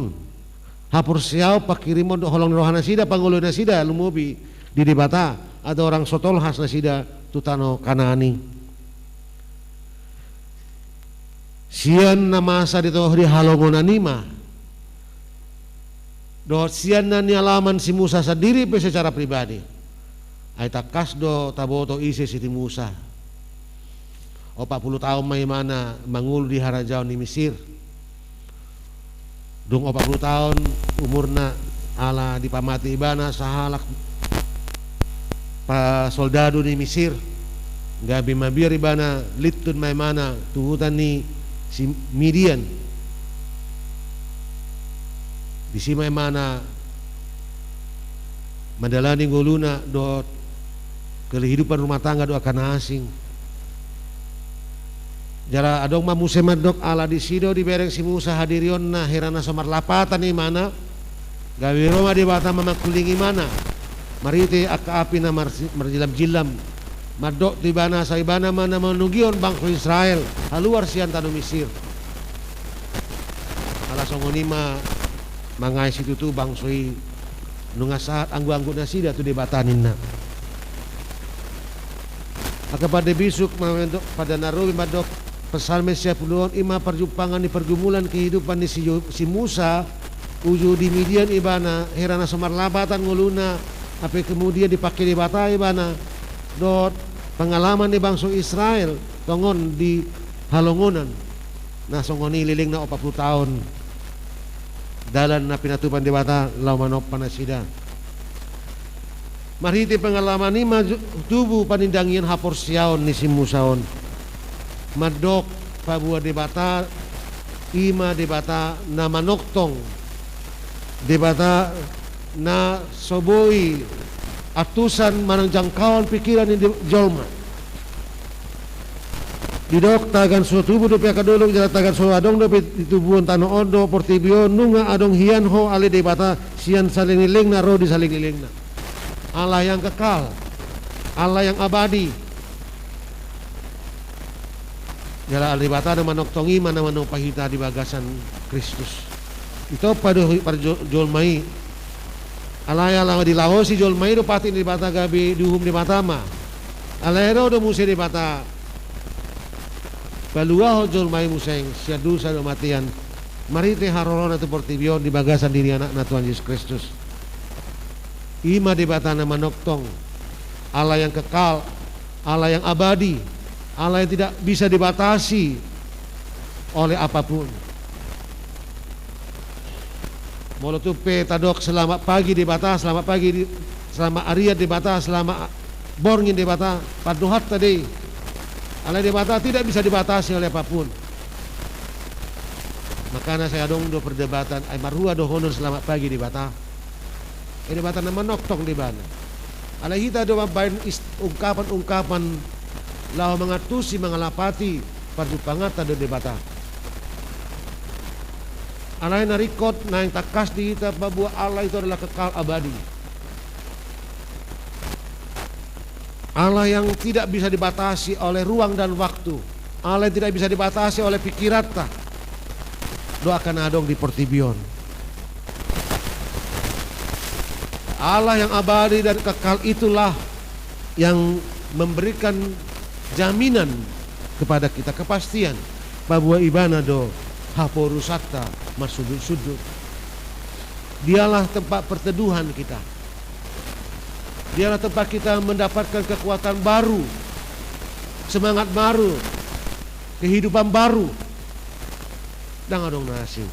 hapur siyaw pakirimon do holong rohana sida pangulo na sida lumubi di debata ada orang sotolhas na sida tutano Kanaani. Sian na masa dito di halongonan nima. Do sian na nialaman si Musa sendiri pe secara pribadi. Ay takas do taboto isi si Musa. 40 tahun may mana mangul di harajaw ni Mesir. Dung 40 tahun umurna ala dipamati ibana sahalak pa soldado ni Mesir. Gabi mabir ibana litun may mana tuhutan ni si Midian. Di si may mana madalani guluna do kehidupan rumah tangga do akan asing. Jara adong mamusemat dok ala di sido di bereng si Musa hadirion na herana somar lapatan ni mana gawi Roma di bata mamakulingi mana mariti akka api na marjilam-jilam madok di bana sa ibana mana manugion bangko Israel haluar sian tanu Mesir ala songonima mangay situ tu bangsoi nunga saat anggu-anggu nasida tu di batanin na akapada bisuk mawentok pada naruwi madok Pesalme 10 ima perjumpangan di pergumulan kehidupan di si Musa uju di Midian ibana herana somar labatan nguluna apa kemudian dipakai di bata ibana dot pengalaman di bangsa Israel tongon di halongonan nah songoni liling na 40 tahun dalan na pinatupan di bata laumanop panasida mariti pengalaman ni tubuh panindangian hapor siaon ni si Musaon madok pabua debata ima debata na manoktong debata na soboi atusan manang jangkauan pikiran ni jolma didok tagan so tubuh do peka dolong jala tagan so adong do tubuhon tano ondo portibio nunga adong hian ho ale debata sian saling niling na ro di saling niling na Allah yang kekal Allah yang abadi jala alibata na manoktongi mana manopahita di bagasan Kristus. Ito pada jolmai. Alaya lang di laho si jolmai do pati di bata gabi duhum di bata ma. Alero do musi di bata. Balua ho jolmai museng sia dosa do matian. Marite harolona tu portibion di bagasan diri anak na Tuhan Yesus Kristus. Ima di bata na manoktong. Allah yang kekal, Allah yang abadi. Allah yang tidak bisa dibatasi oleh apapun. Molo tu pe tadok selamat pagi di bata, selamat pagi selamat ariat di bata, selamat borngin di bata, paduhat tadi. Allah di bata tidak bisa dibatasi oleh apapun. Makanya saya dong do perdebatan ay marua do honor selamat pagi di bata. Ini bata na manoktong di bana. Allah hita do mabain ungkapan lao mengatusi mengalapati parjupangata do debata. Alay narikot na yang takas di kita bahwa Allah itu adalah kekal abadi. Allah yang tidak bisa dibatasi oleh ruang dan waktu. Allah yang tidak bisa dibatasi oleh pikiran. doakan adong di Portibion. Allah yang abadi dan kekal itulah yang memberikan jaminan kepada kita, kepastian bahwa ibana do haporusata marsudut-sudut. Dialah tempat perteduhan kita. Dialah tempat kita mendapatkan kekuatan baru, semangat baru, kehidupan baru. Dan adong nasi.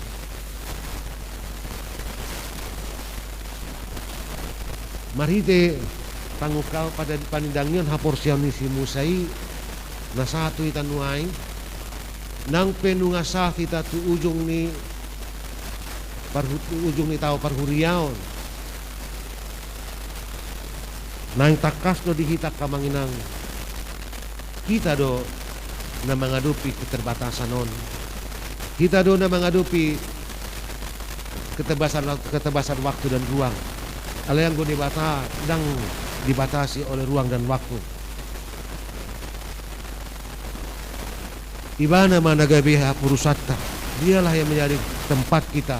Mari te tangukau pada panindangnya haporsian si musai na satu itanuai nang penungasa kita tu ujung ni tao parhuriaon nang takas do dihita kamanginang kita do na mengadupi keterbatasan on, kita do na mengadupi ketebasan waktu dan ruang. Ala yang gue dibatasi oleh ruang dan waktu. Ibana mana gabiha purusata, dialah yang menjadi tempat kita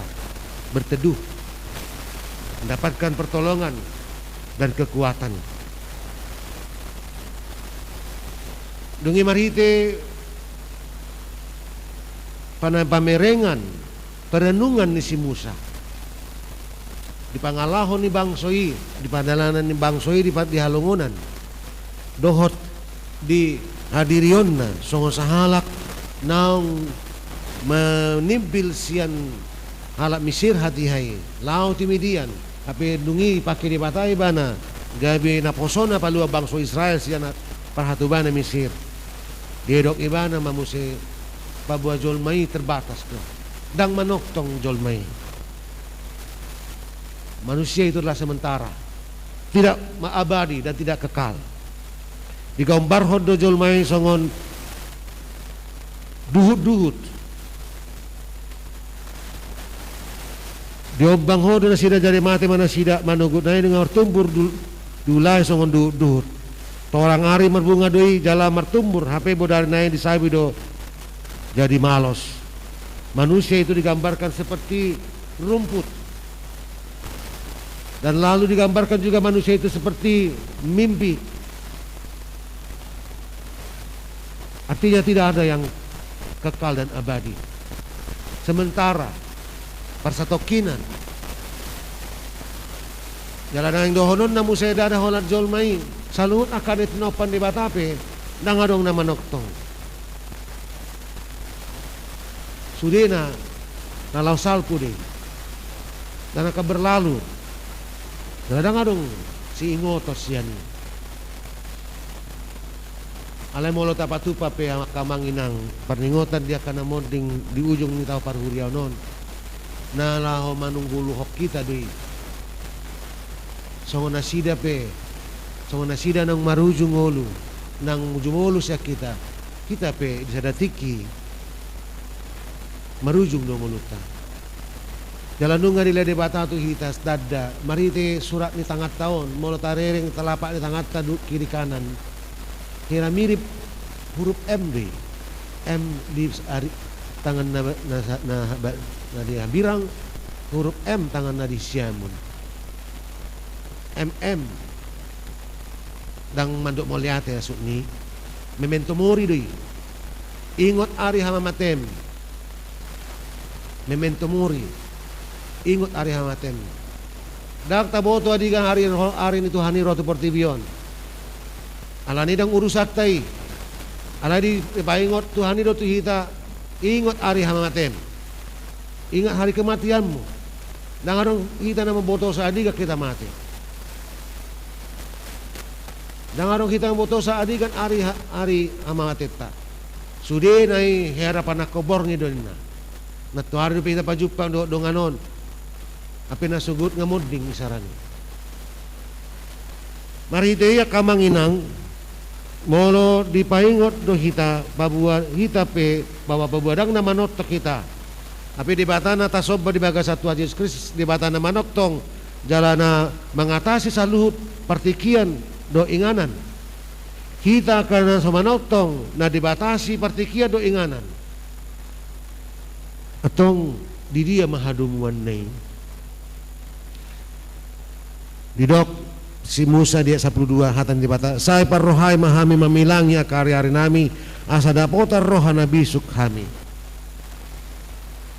berteduh, mendapatkan pertolongan dan kekuatan. Dungi marite pamerengan perenungan ni si Musa. Di pangalahon ni bangsoi, di padalanan ni bangsoi di halungunan. Dohot di hadirionna songo sahalak naung menimbil sian halak Mesir hati-hai lau timidian ape dungi pakai di batai bana gabe naposona palua bangso Israel sian parhatubana Mesir diedok ibana mamuse pabua jolmai terbatas ke dang manoktong jolmai. Manusia itu adalah sementara, tidak abadi dan tidak kekal. Digambar hodo jolmai songon duhut-duhut. Diombang hodo na sida jari mati mana sida manugut nai dengan tumbur dulai songon duhut. Torang ari merbunga doi jala martumbur HP bodari nai disabi do jadi malos. Manusia itu digambarkan seperti rumput. Dan lalu digambarkan juga manusia itu seperti mimpi. Artinya tidak ada yang kekal dan abadi. Sementara persatokinan. Jalan yang dohonon namu saya dada holat jolmai. Salut akan etnopan di batape. Nangadong nama noktong. Sudena nalau salpu deh. Dan akan berlalu. Kadang-kadang si ingotos yan. Alay molo tapatupa pe kamanginang perningotan dia kana moding di ujung ni tao parhuriaw non. Na laho manungguluhok kita doi. Songo nasida pe. Songo nasida nang marujung olu. Nang ujung olu siya kita pe disadatiki marujung do muluta. Jalan nunga dila de batatu hitas dada marite surat ni tangat tahun molo tarering telapak ni tangat tadu kiri kanan kira mirip huruf M deh. M di tangan na di birang, huruf M tangan na di siamun. MM dang manduk moliate asuk ni memento mori doi. Ingot ari hama matem. Memento mori. Ingot ari hamaten. Dak taboto adigang hari ni Tuhani rotu Portibion. Alani dang urusak tai. Alani paingot Tuhani rotu hita. Ingot ari hamaten. Ingat hari kematianmu. Dang arong kita na maboto sa adiga kita mati. Dang arong kita maboto sa adigan ari hamateta. Sude nai harapan nakobor ni donina. Natuari pita pajupang do nganon. Api nasugut ngamuding isaran. Mari deya kamanginang molo dipaingot do hita babua hita pe bawa babuadang na manot to kita. Api di batana tasob di baga satu Yesus Kristus di batana manok tong jalana mengatasi saluhut partikian do inganan. Kita karena sama manok tong na dibatasi partikian do inganan. atong di dia mahadumuan nai didok si Musa dia 12 hatan di bata sai parrohai mahami mamilangnya karya-hari nami asa dapotar rohana bisuk kami.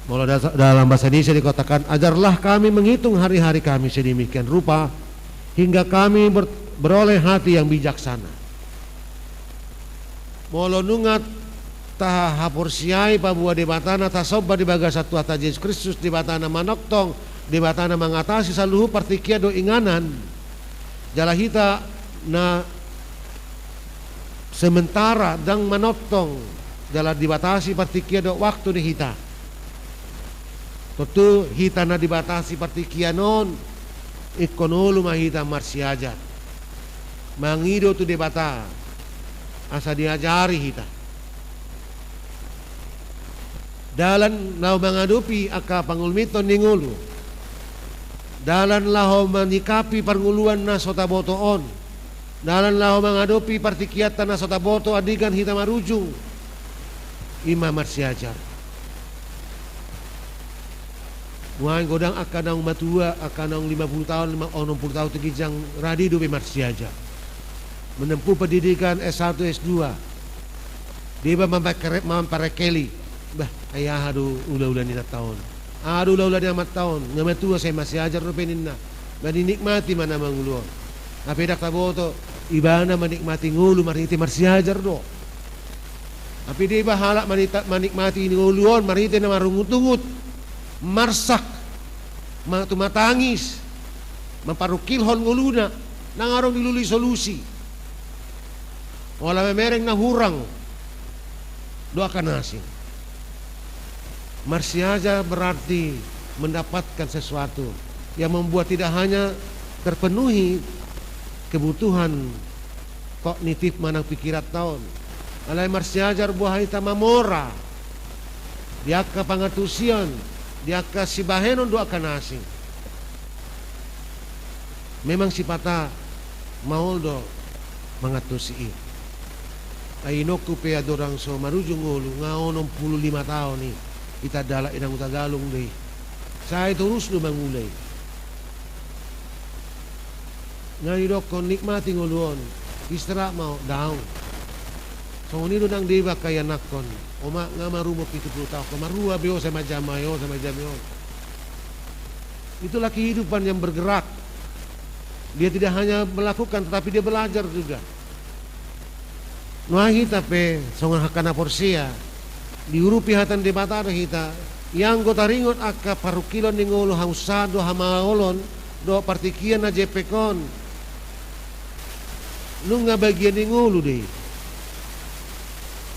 Mulai dalam bahasa Indonesia dikatakan, ajarlah kami menghitung hari-hari kami sedemikian rupa hingga kami beroleh hati yang bijaksana. Molo nungat taha hapursiai pabua di batana tasoba di baga satu hata Yesus Kristus di batana manoktong di batana mengatasi saluhu partikia do inganan jalahita na sementara dang manoktong jala dibatasi partikia do waktu di hita. Tentu hita na dibatasi partikia non ikonolu mahita marsiaja mangido tu debata asa diajari hita dalan lau mengadupi aka pangulmiton ningulu dalan lau menyikapi panguluan na sotabotoon dalan lau mengadupi partikiatan na sotaboto adigan hita marujung ima marsiajar muain godang akanang matua akanang 50 tahun 60 tahun tegijang radi do marsiaja menempuh pendidikan S1 S2 dia mamparekeli bah ayah adu ulah-ulah nina tahun adu ulah-ulah ni amat tahun ngamatua saya masih ajar rupeninna manikmati mana manguluan tapi dak taboto ibana manikmati ngulu mariti marsiajar do tapi dia bahala manikmati nguluan mariti na marungut-ungut marsak matangis memparukilhon nguluna nangarong diluli solusi wala memereng na hurang doakan asing marsiaja berarti mendapatkan sesuatu yang membuat tidak hanya terpenuhi kebutuhan kognitif manang pikirat tahun alai marsiajar buah ita mamora diaka pangatusian diaka sibahenon doakan asing memang sipata mauldo mangatusi ainoku pe adorang so marujung ulu ngaonom 65 tahun ni kita dalak inang Tagalog deh saya terus lu mangulay ngaidok kon nikmati nguluon istirahat mau daun so ni nang diba kaya nakon oma nga marumok 70 tahun kemarua beo sama jamayo itulah kehidupan yang bergerak dia tidak hanya melakukan tetapi dia belajar juga nuahi tapi songan hakana porsia diurupi hatan debata kita yang gota ringot akka parukilon ningolo hausado hamaolon do partikian na jepekon nunga bagian ningolo deh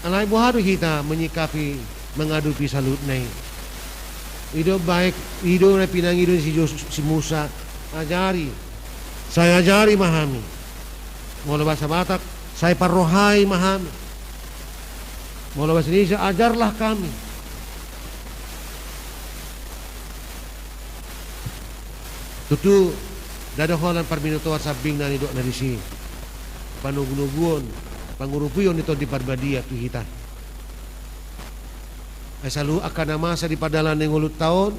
alai buharu kita menyikapi mengadupi salut nai ido baik ido na pinangidon si Musa ajari saya ajari mahami mula bahasa Batak saya parrohai mahami mula bahasa Indonesia ajarlah kami tutu dadaholan parminutuar sabing na nidok na disi panugunuguon pangurupuyon ito di parbadia tu hita ay salu akan masa di padalan ng ulut taon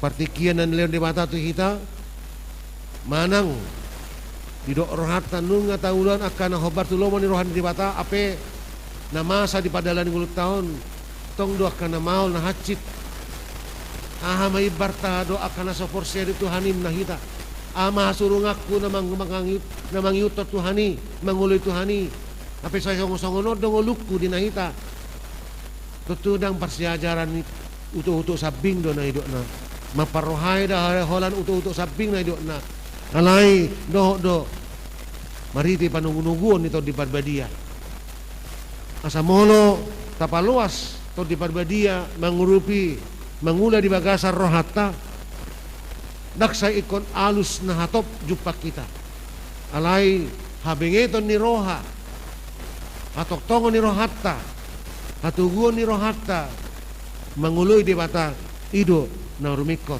partikian na nileon di mata tu hita manang didok rohatan nung nga taulan akan hobar tulomon ni rohan di mata ape na masa di padalan ng ulut taon tong do akan na maul na hacit aha may barta do akan na soporsia di Tuhanin na hita ama surung aku na mangyutot Tuhani manguloy Tuhani apa saya songonod dong lukku dinahita tutudang parsiajaran utu-utu sabing do na idok na maparohay dah holan utu-utu sabing na idok na alai do mariti panunggunuguan ito di parbadia asa molo tapaluas to di parbadia mangurupi mangula di bagasar rohata daksa ikon alus na hatop jupak kita alai habengeton ni roha atoktongon ni rohatta hatuguon ni rohatta manguloy di bata ido na rumikot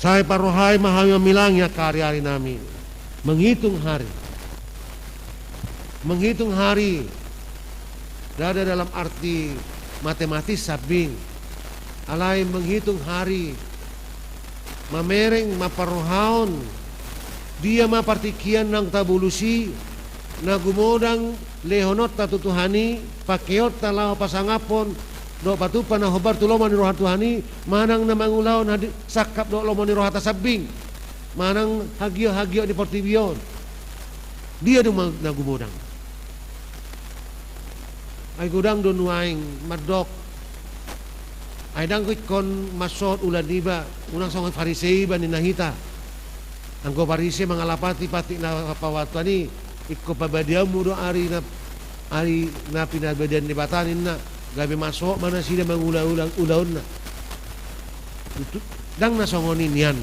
saya parohay mahami milangnya karya-hari nami menghitung hari dada dalam arti matematis sabing, alai menghitung hari, mamereng maparohaon, dia mapartikian ng tabulusi, nagumodang lehonot tatutuhani, pakeot talaw pasangapon, do patupan na hobar tuloman ni rohat tuhani, manang na mangulaw na sakap do loman ni rohata sabing, manang hagyo-hagyo ni portibiyon. Dia dong nagumodang. Ay gudang do nuaing madok. Ay dangkit kon masot ulan diba, unang songon farisei ba ni nahita. Ang ko farisei mangalapati pati na kapawatani, ikko pabadiamu do ari na pinabadian ni batanin na. Gabi masuk mana sila mengulang-ulang ulaun na. Dang nasongonin yan.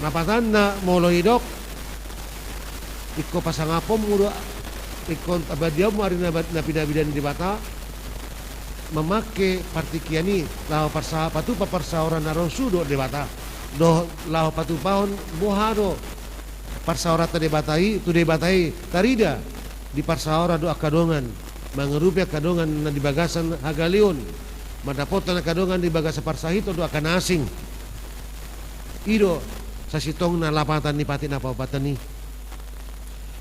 Napatan na molo hidok. Iko pasangapom udo ikon abadiam mo ari na pinabidan di bata. Memake partikiani lao parsa patu paparsaoran na rosudo di bata. Do lao patu pahon bohado. Parsaorata di batai tu di batai tarida di parsaora do akadongan. Mangerupya kadongan na di bagasan hagalion, madapotan na kadongan di bagasa parsahito do akan asing. Ido sa sitong na lapatan ni pati na paupatan ni.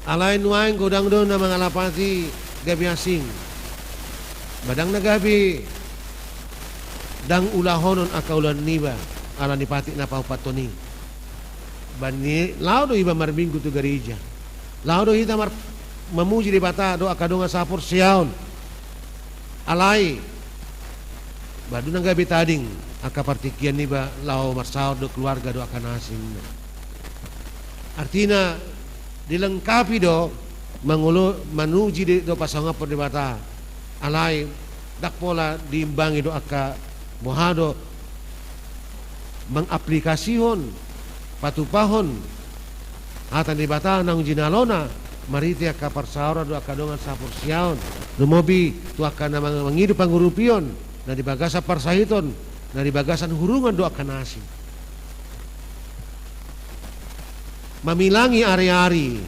Alain wain godang do na mga lapati gabi asing. Badang na gabi dang ulahonon akaulan niba ala ni pati na paupaton ni. Bani lao do iba marbinggu tu gereja. Lao do hita memuji di bata do akadonga sapur siaon alai badu nang gabi tading aka partikian ni ba lao marsao do keluarga do akan asing. Artinya dilengkapi do manuji di do pasangapur di bata alai dak pola diimbangi do aka mohado mengaplikasihon patupahon hatan di bata nang jinalona mariti ka parsaora do akadongan sapur siaon lumobi tu akan mangidu pangurupion na di bagasa parsahiton na di bagasan hurungan do akan asing mamilangi ari-ari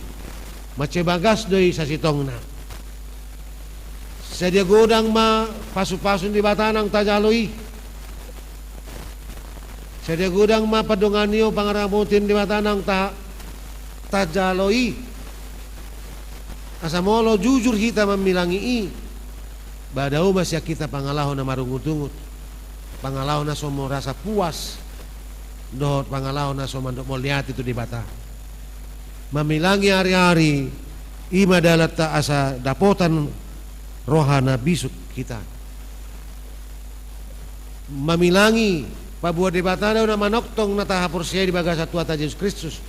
mace bagas doi sasitongna sedia godang ma pasu-pasun di batanang tajaloi sedia godang ma padonganio pangaramutin di batanang tajaloi. Asa molo jujur kita memilangi badau masya kita pangalahon na marungut-ungut pangalahon na somo rasa puas dot pangalahon na somo mandok moliat itu di bata memilangi hari-hari ima dalata asa dapotan rohana bisuk kita memilangi pabuat di bata na manoktong na tahapur siya di bagasa tuata Yesus Kristus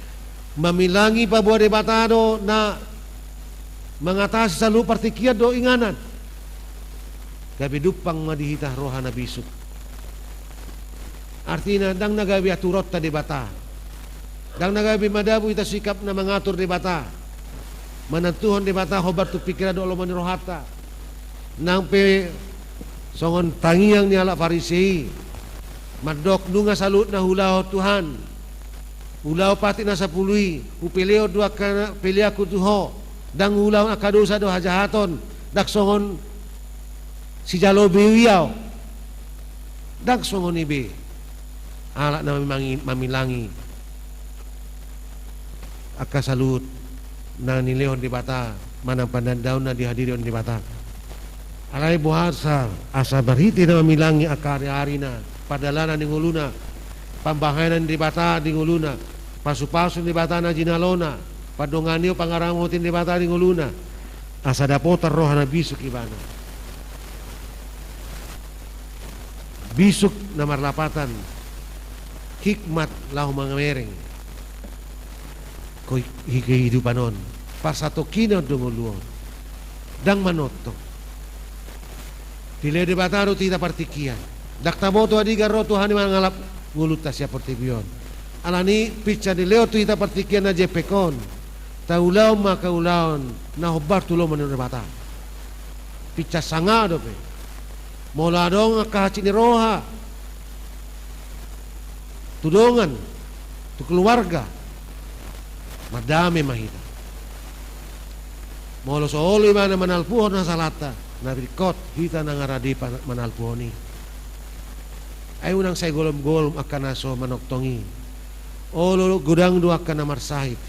memilangi pabuat di bata na mengatasi selalu partikian do inganan gabi dupang madihitah rohana bisuk artinya dang nagabi aturot tadi bata dang nagabi madabu ita sikap na mengatur di bata manantuhon di bata hobar tu pikiran do lomani rohata nang pe songon tangiang ni ala farisei madok nunga salut na hulao Tuhan hulao pati na sapului upileo dua kana piliaku tuho dang ulang akadosa do hajahaton dak songon si jalo biwiaw dak songon ibe ala na mamilangi akasalut na nilehon di bata manang pandandaw na dihadiri on di bata alay buhasa asa bariti na mamilangi akari-ari na padalanan di nguluna pambahanan di bata di nguluna pasu-pasu di bata na jinalona padonganio pangaramutin di bata di nguluna asa dapotar rohana bisuk ibana bisuk na marlapatan hikmat lahu mangamereng ko kehidupanon pasato kina dumuluon dang manoto dile di bataro tita partikian dak taboto adiga roto hani mangalap nguluta siya portibion alani picha di leo tita partikian na jepekon taulaw makaulaon na hobar tulo manur bata picha sanga do pe mola dong kahaci ni roha tudongan tu keluarga madame mahita molo soolo imana manalpuhon na salata nabikot hita nangaradi manalpuhoni. Ay unang say golom-golom akan naso manoktongi. O lolo gudang do akan namarsahit.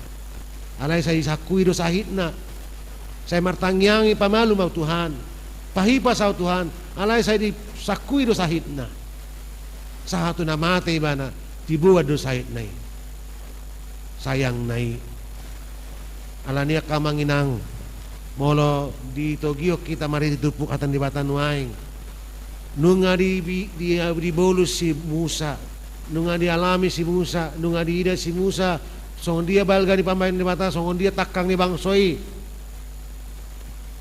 Alay say sakui do sahit na. Say martangyangi pamalu mau Tuhan. Pahipa sa Tuhan. Alay say di sakui do sahit na. Sa hatu na mate bana tibuad do sahit na. Sayang nai. Alania kamanginang molo di Tokyo kita mari ditupuk atan di Batanuaing. Nunga di bolus si Musa, nunga di alami si Musa, nunga di ida si Musa, songon dia balga di pamain di mata, songon dia takang di bangsoi.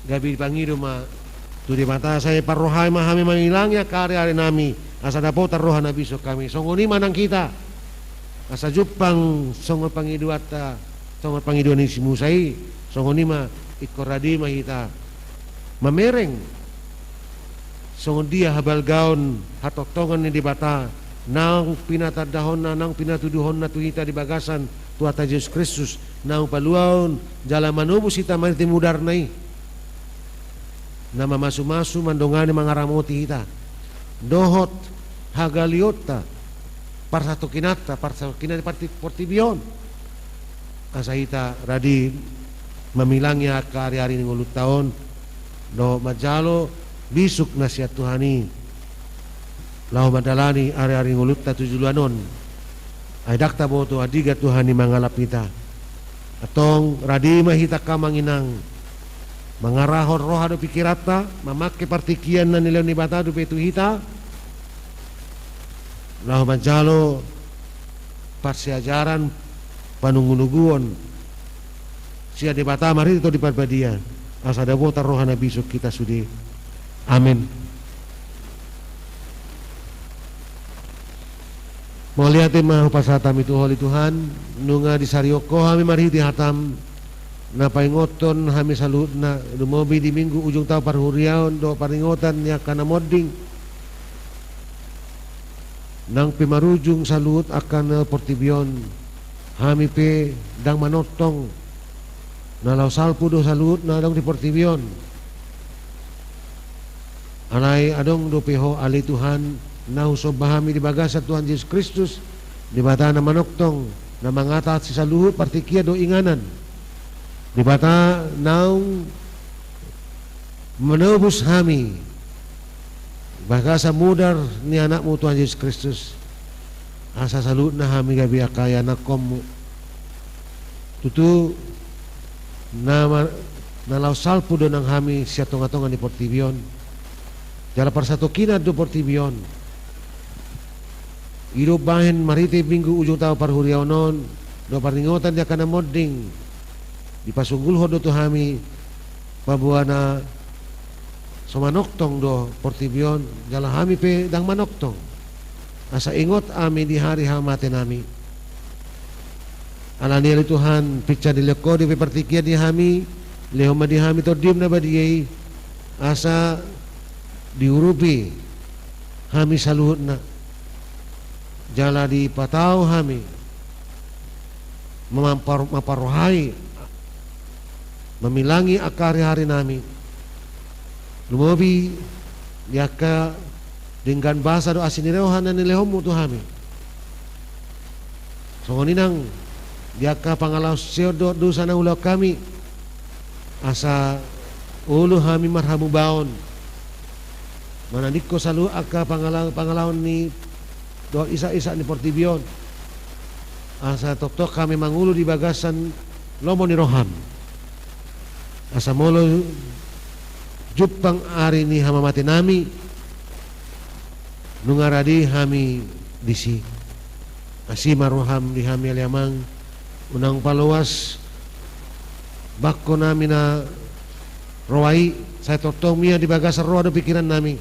Gabi pangido ma tu di mata saya parrohai mahami mangilangnya karya nami asa dapat roha nabi so kami songon ni manang kita asa jupang songon pangido ata songon pangido ni si Musa songon ni ma ikoradi mahita mamereng songon dia habal gaon hatoktongan ni di bata nang pinatadahon na nang pinatuduhon na tuhita di bagasan tuata Yesus Kristus nang paluaon jala manubus ita mariti mudar nai na mamasu-masu mandongani mangaramoti ita dohot hagaliota parsato kinata parti portibion asa ita radi memilangnya ke hari-hari ni ngulut tahun do majalo bisuk nasihat Tuhani lau madalani ari-ari ngulut ta tujuluanon ay dakta boto adiga Tuhani mangalap kita atong radima hita kamanginang mangarahon roha do pikirata mamake partikian na nilaw ni bata do petu hita lau majalo pasiajaran panungunuguon siya di bata mari ito di parbadian asa dabo taroha na bisuk kita sudi. Amin. Mau lihat mah pasatam itu holi Tuhan nunga di sarioko kami mari di hatam na paingoton kami salut na dumobi di minggu ujung tahun parhuriaon do paringotan ya kana modding nang pimarujung salut akan portibion kami pe dang manotong na law salpu do salut na dang di portibion alay adong dopeho ali Tuhan na husob bahami di bagasa Tuhan Yesus Kristus di bata na manoktong na mangatat si saluhut partikia do inganan di bata naung menebus hami bagasa mudar ni anakmu Tuhan Yesus Kristus asa salut na hami gabi akaya na komu tutu na law salpu do nang hami siya tonga-tonga ni portibion jala parsato kina do portibion iro bahen marite minggu ujung tao parhuriaw non do paringotan dia kana modding di pasunggul ho do to hami pabuana somanoktong do portibion jala hami pe dang manoktong asa ingot ami di hari hamate nami alani ali Tuhan picca di leko di partikia di hami lehoma di hami to diem na badiyai asa diurupi hami saluhut na jala di patau hami maparohai memilangi akar hari nami lumobi yaka dengan bahasa do asinireohan na nilehomu tu hami songoninang yaka pangalaw seo do sana ulau kami asa ulu hami marhamu baon manandiko salu aka pangalaon ni do isa-isa ni portibion asa tok-tok kami mangulu di bagasan lomo ni roham asa molo jupang ari ni hamamati nami nungaradi hami disi asima roham di hami aliamang unang paluas bakko nami na roai saya tok-tok mia di bagasan roh ada pikiran nami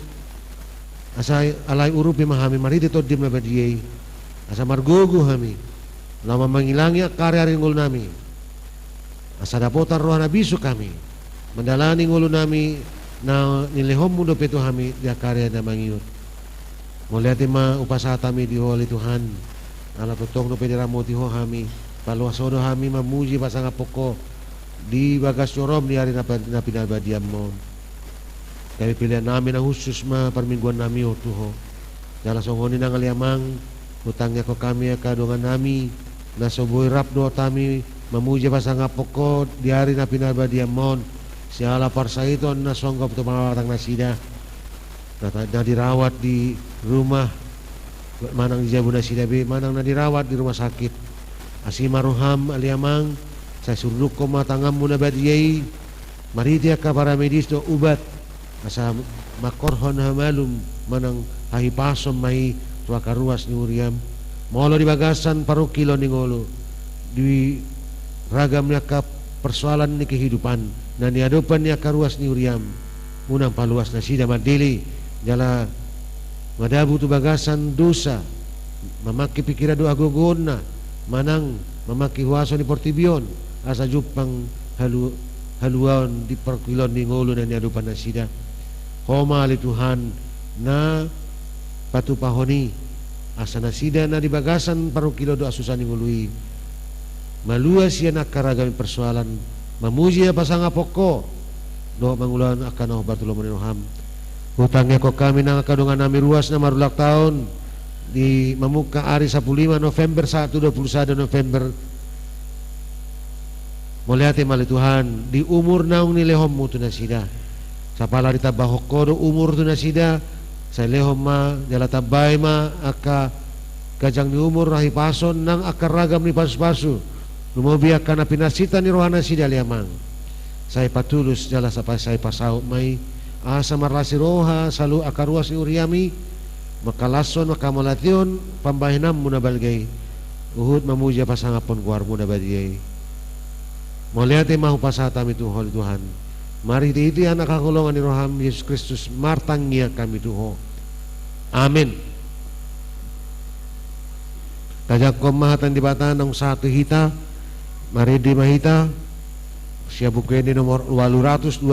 asa alay urupi mahami maridi to dim na badiyay asa margugu hami lama mangilangi karya ringul nami asa dapotan roh na bisu kami mendalani ngulu nami na nilehom mundo peto hami dia karya na mangiyot muliati ma upasatami di holi Tuhan ala tutong no pediramoti ho hami paluasodo hami mamuji pasanga poko di bagas yorom di hari na pinabadiam mo kami pilihan namin ang khusus permingguan nami o Tuho. Jala songoni nang aliamang hutangnya ko kami kadongan nami na soboy rap do tami memuja pasang apoko di hari na pinabadiamon si ala parsa itu na songgop tu pangawatang nasida na dirawat di rumah manang di Jabu Nasida be manang na dirawat di rumah sakit asimaruham aliamang saya suruh ko matangam muna badiyai maritia ka para medis do ubat asa makorhon hamalum manang hahipasom mai tua karuas ni Uriam molo di bagasan paru kilo ni ngolo di ragamnya ka persoalan ni kehidupan dan di hadapan ni karuas ni Uriam munang paluas na sida madili jala madabu tu bagasan dosa memaki pikiran doa gogona manang memaki huaso ni portibion asa jupang haluan di perkilon ni ngolo dan di hadapan na sida Homa ali Tuhan na patupahoni asa nasida na di bagasan paru kilo do asusan ngului maluas yan akaragami persoalan mamuji pasang apoko do mangulan akan Bartolomeo Roham hutangnya ko kami nang kadungan nami ruas na marulak tahun di mamuka hari 15 November 21 November moliati mali Tuhan di umur naung ni lehom mutu nasida sapala di tabahoko do umur tu nasida saya lehom ma jala tabay ma aka kajang ni umur rahi pason nang akar ragam ni pasu-pasu lumobi akan pinasita ni rohana sida liamang saya patulus jala sampai saya pasau mai asa marlasi roha salu akar ruas ni Uriami makalason makamalation pambahinam muna balgay uhud mamuja pasangapon kuar muna badiyay moliate mahu pasata mi Tuhan Tuhan mari iti anak kakulungan ni Roham Yesus Kristus martangnya kami Tuhan amin kajak komahatan di bata nong satu hita mari di mahita siya bukuin di nomor 220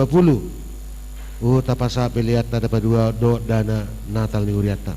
tapasa pilihat na dapat dua do dana natal ni Uriata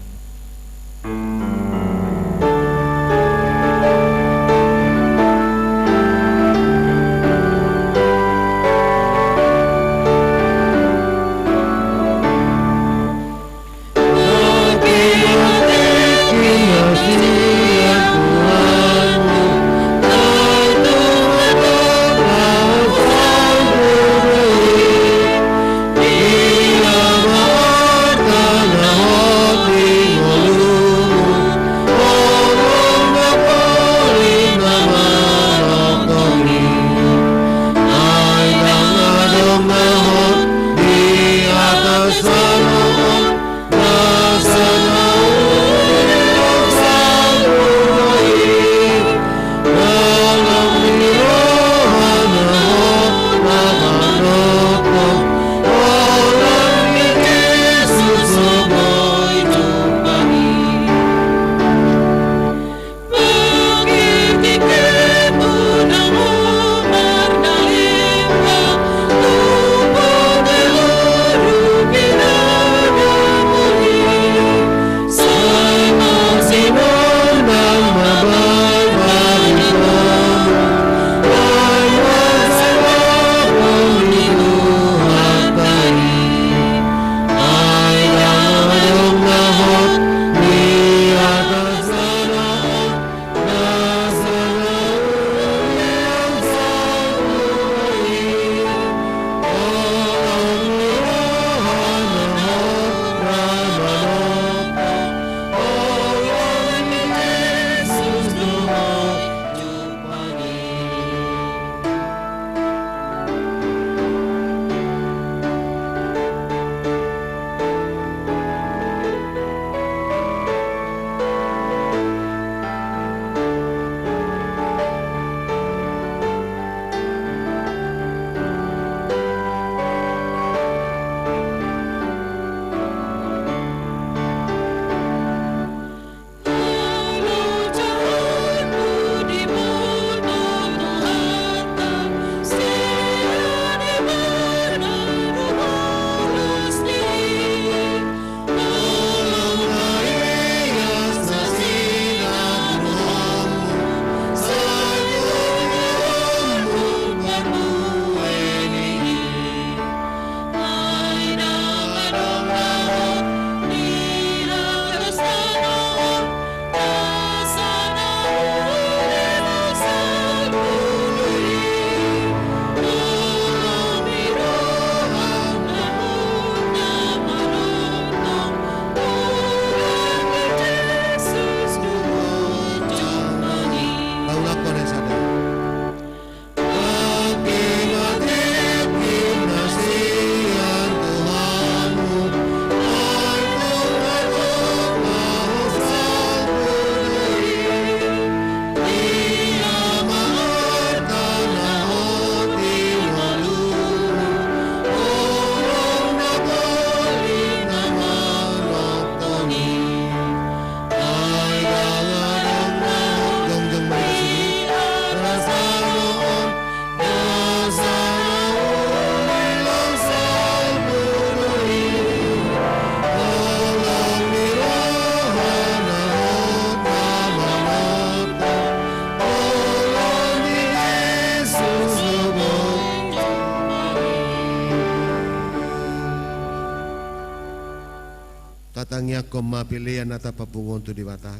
martangiak ko mapilian nata papungon tu di bata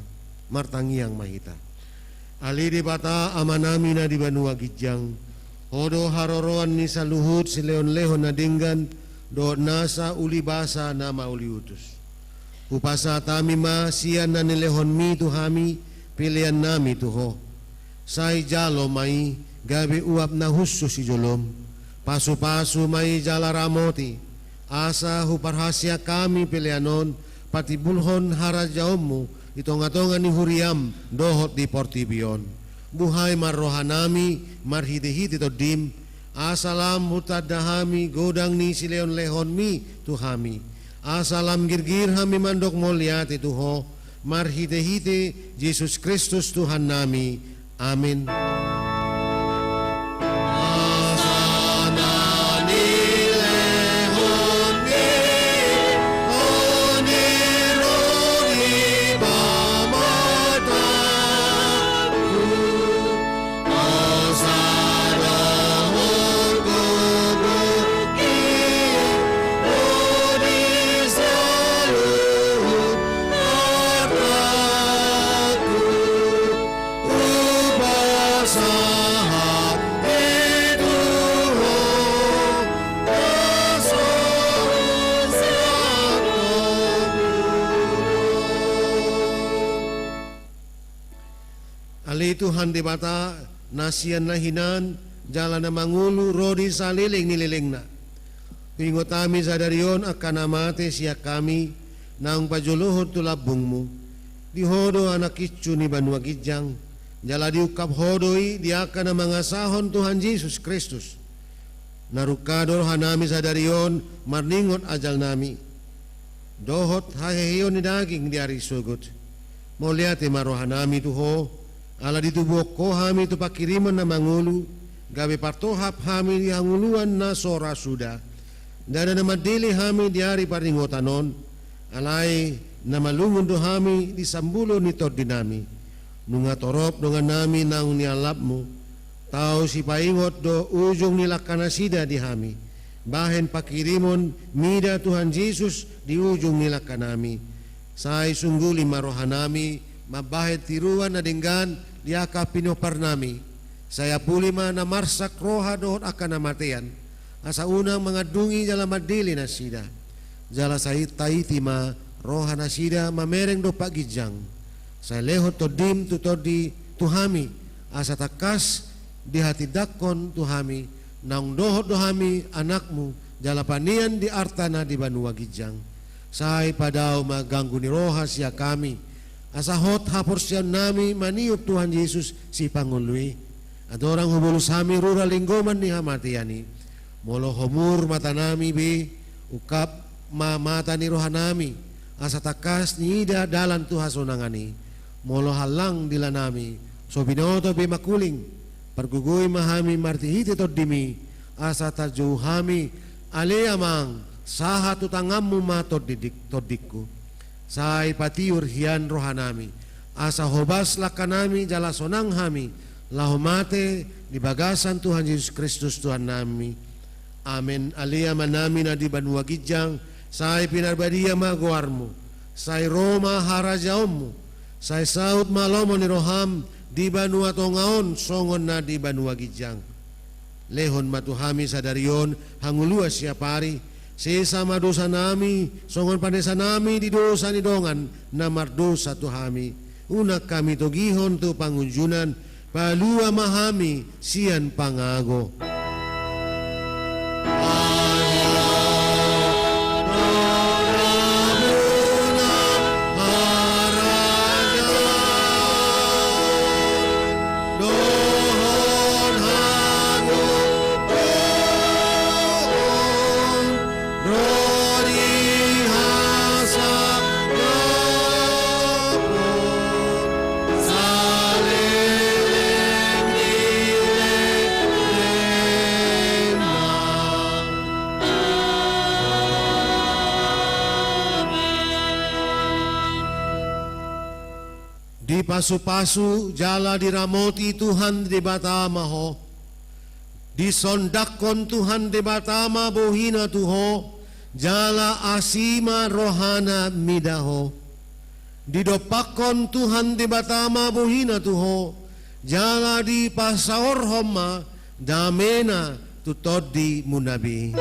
martangiang mahita ali di bata amanami na di Banua Gijang hodo haroroan ni sa luhut si leon-leon na dinggan do nasa uli basa na mauli utus upasa tami ma siyan na nilehon mi tuhami pilihan nami tuho say jalo mai gabi uap na husso si jolom pasu-pasu mai jala ramoti asa huparhasya kami pilihanon pati bulhon harajaommu itongatongan ni huriam dohot di portibion buhay marrohanami marhidi-hidi to dim asalam hutadahami godang ni si leon-lehon mi tuhami asalam girgir hami mandok molyati tuho marhidi-hidi Yesus Kristus Tuhan nami amin. Ali Tuhan di bata nasian na hinan jalan na mangulu rodi saliling nililing na pingot kami sa darion akan amate siya kami nang pajuluhod tulabungmu di hodo anak itsu ni Banua Gijang jala diukap hodoi di akan na mga sahon Tuhan Yesus Kristus narukador hanami sa darion marningot ajal nami dohot haheyon ni daging di ari sugot moliate marohanami tuho ala ditubok ko hami tu pakiriman na mangulu gabi partohap hami di hanguluan na sora suda dada na madili hami di ari paringotanon alay na malungun do hami di sambulo ni tordinami nunga torop dengan nami nang nialapmu tau si paingot do ujung nila kanasida di hami bahen pakirimon mida Tuhan Yesus di ujung nila kanami say sungguli marohanami mabahet tiruan na dinggan diaka pinopar nami saya pulima na marsak roha dohot akan namatian asa unang mga dungi jala madili na sida jala sahit taitima roha na sida mamereng do pagijang saya lehot to dim tutodi tuhami asa takas di hati dakon tuhami naung dohot dohami anakmu jala panian di artana di Banua Gijang say padao maganggu ni roha siya kami asa hot haporsyan nami maniup Tuhan Yesus si Pangului adorang hubulus hami rura linggoman ni hamatiani molo homur mata nami bi ukap mata ni rohanami asa takas ni ida dalan tu hasonangani molo halang dila nami so binoto bi makuling pergugui mahami martihiti todimi asa tajuhami ale amang saha tutangammu ma todikku say patiur hian rohanami asa hobas lakanami jala sonang hami lahomate di bagasan Tuhan Yesus Kristus Tuhan nami amin alia manami na di Banua Gijang say pinarbadia maguarmu say Roma harajaommu say saut malomo ni roham di Banua Tongaon songon na di Banua Gijang lehon matuhami sa darion hangulua siya pari sesama dosa nami songon panesa nami di dosa ni dongan na mardosa tuhami unak kami togihon tu pangunjunan palua mahami sian pangago pasu-pasu jala diramoti Tuhan di batama ho disondakon Tuhan di batama bohina tuho jala asima rohana midaho didopakon Tuhan tibatama buhina tuho jala di pasaor homa damena tutodi munabi.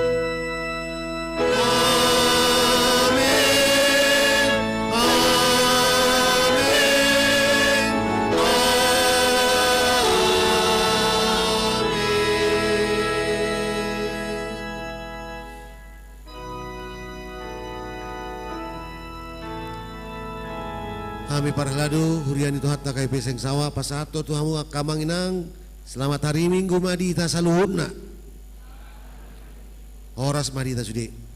Kami parhladu hurian itu hatta kai peseng sawa pasato tuhamu kamanginang selamat hari Minggu madita saluhurna. Horas madita sudi.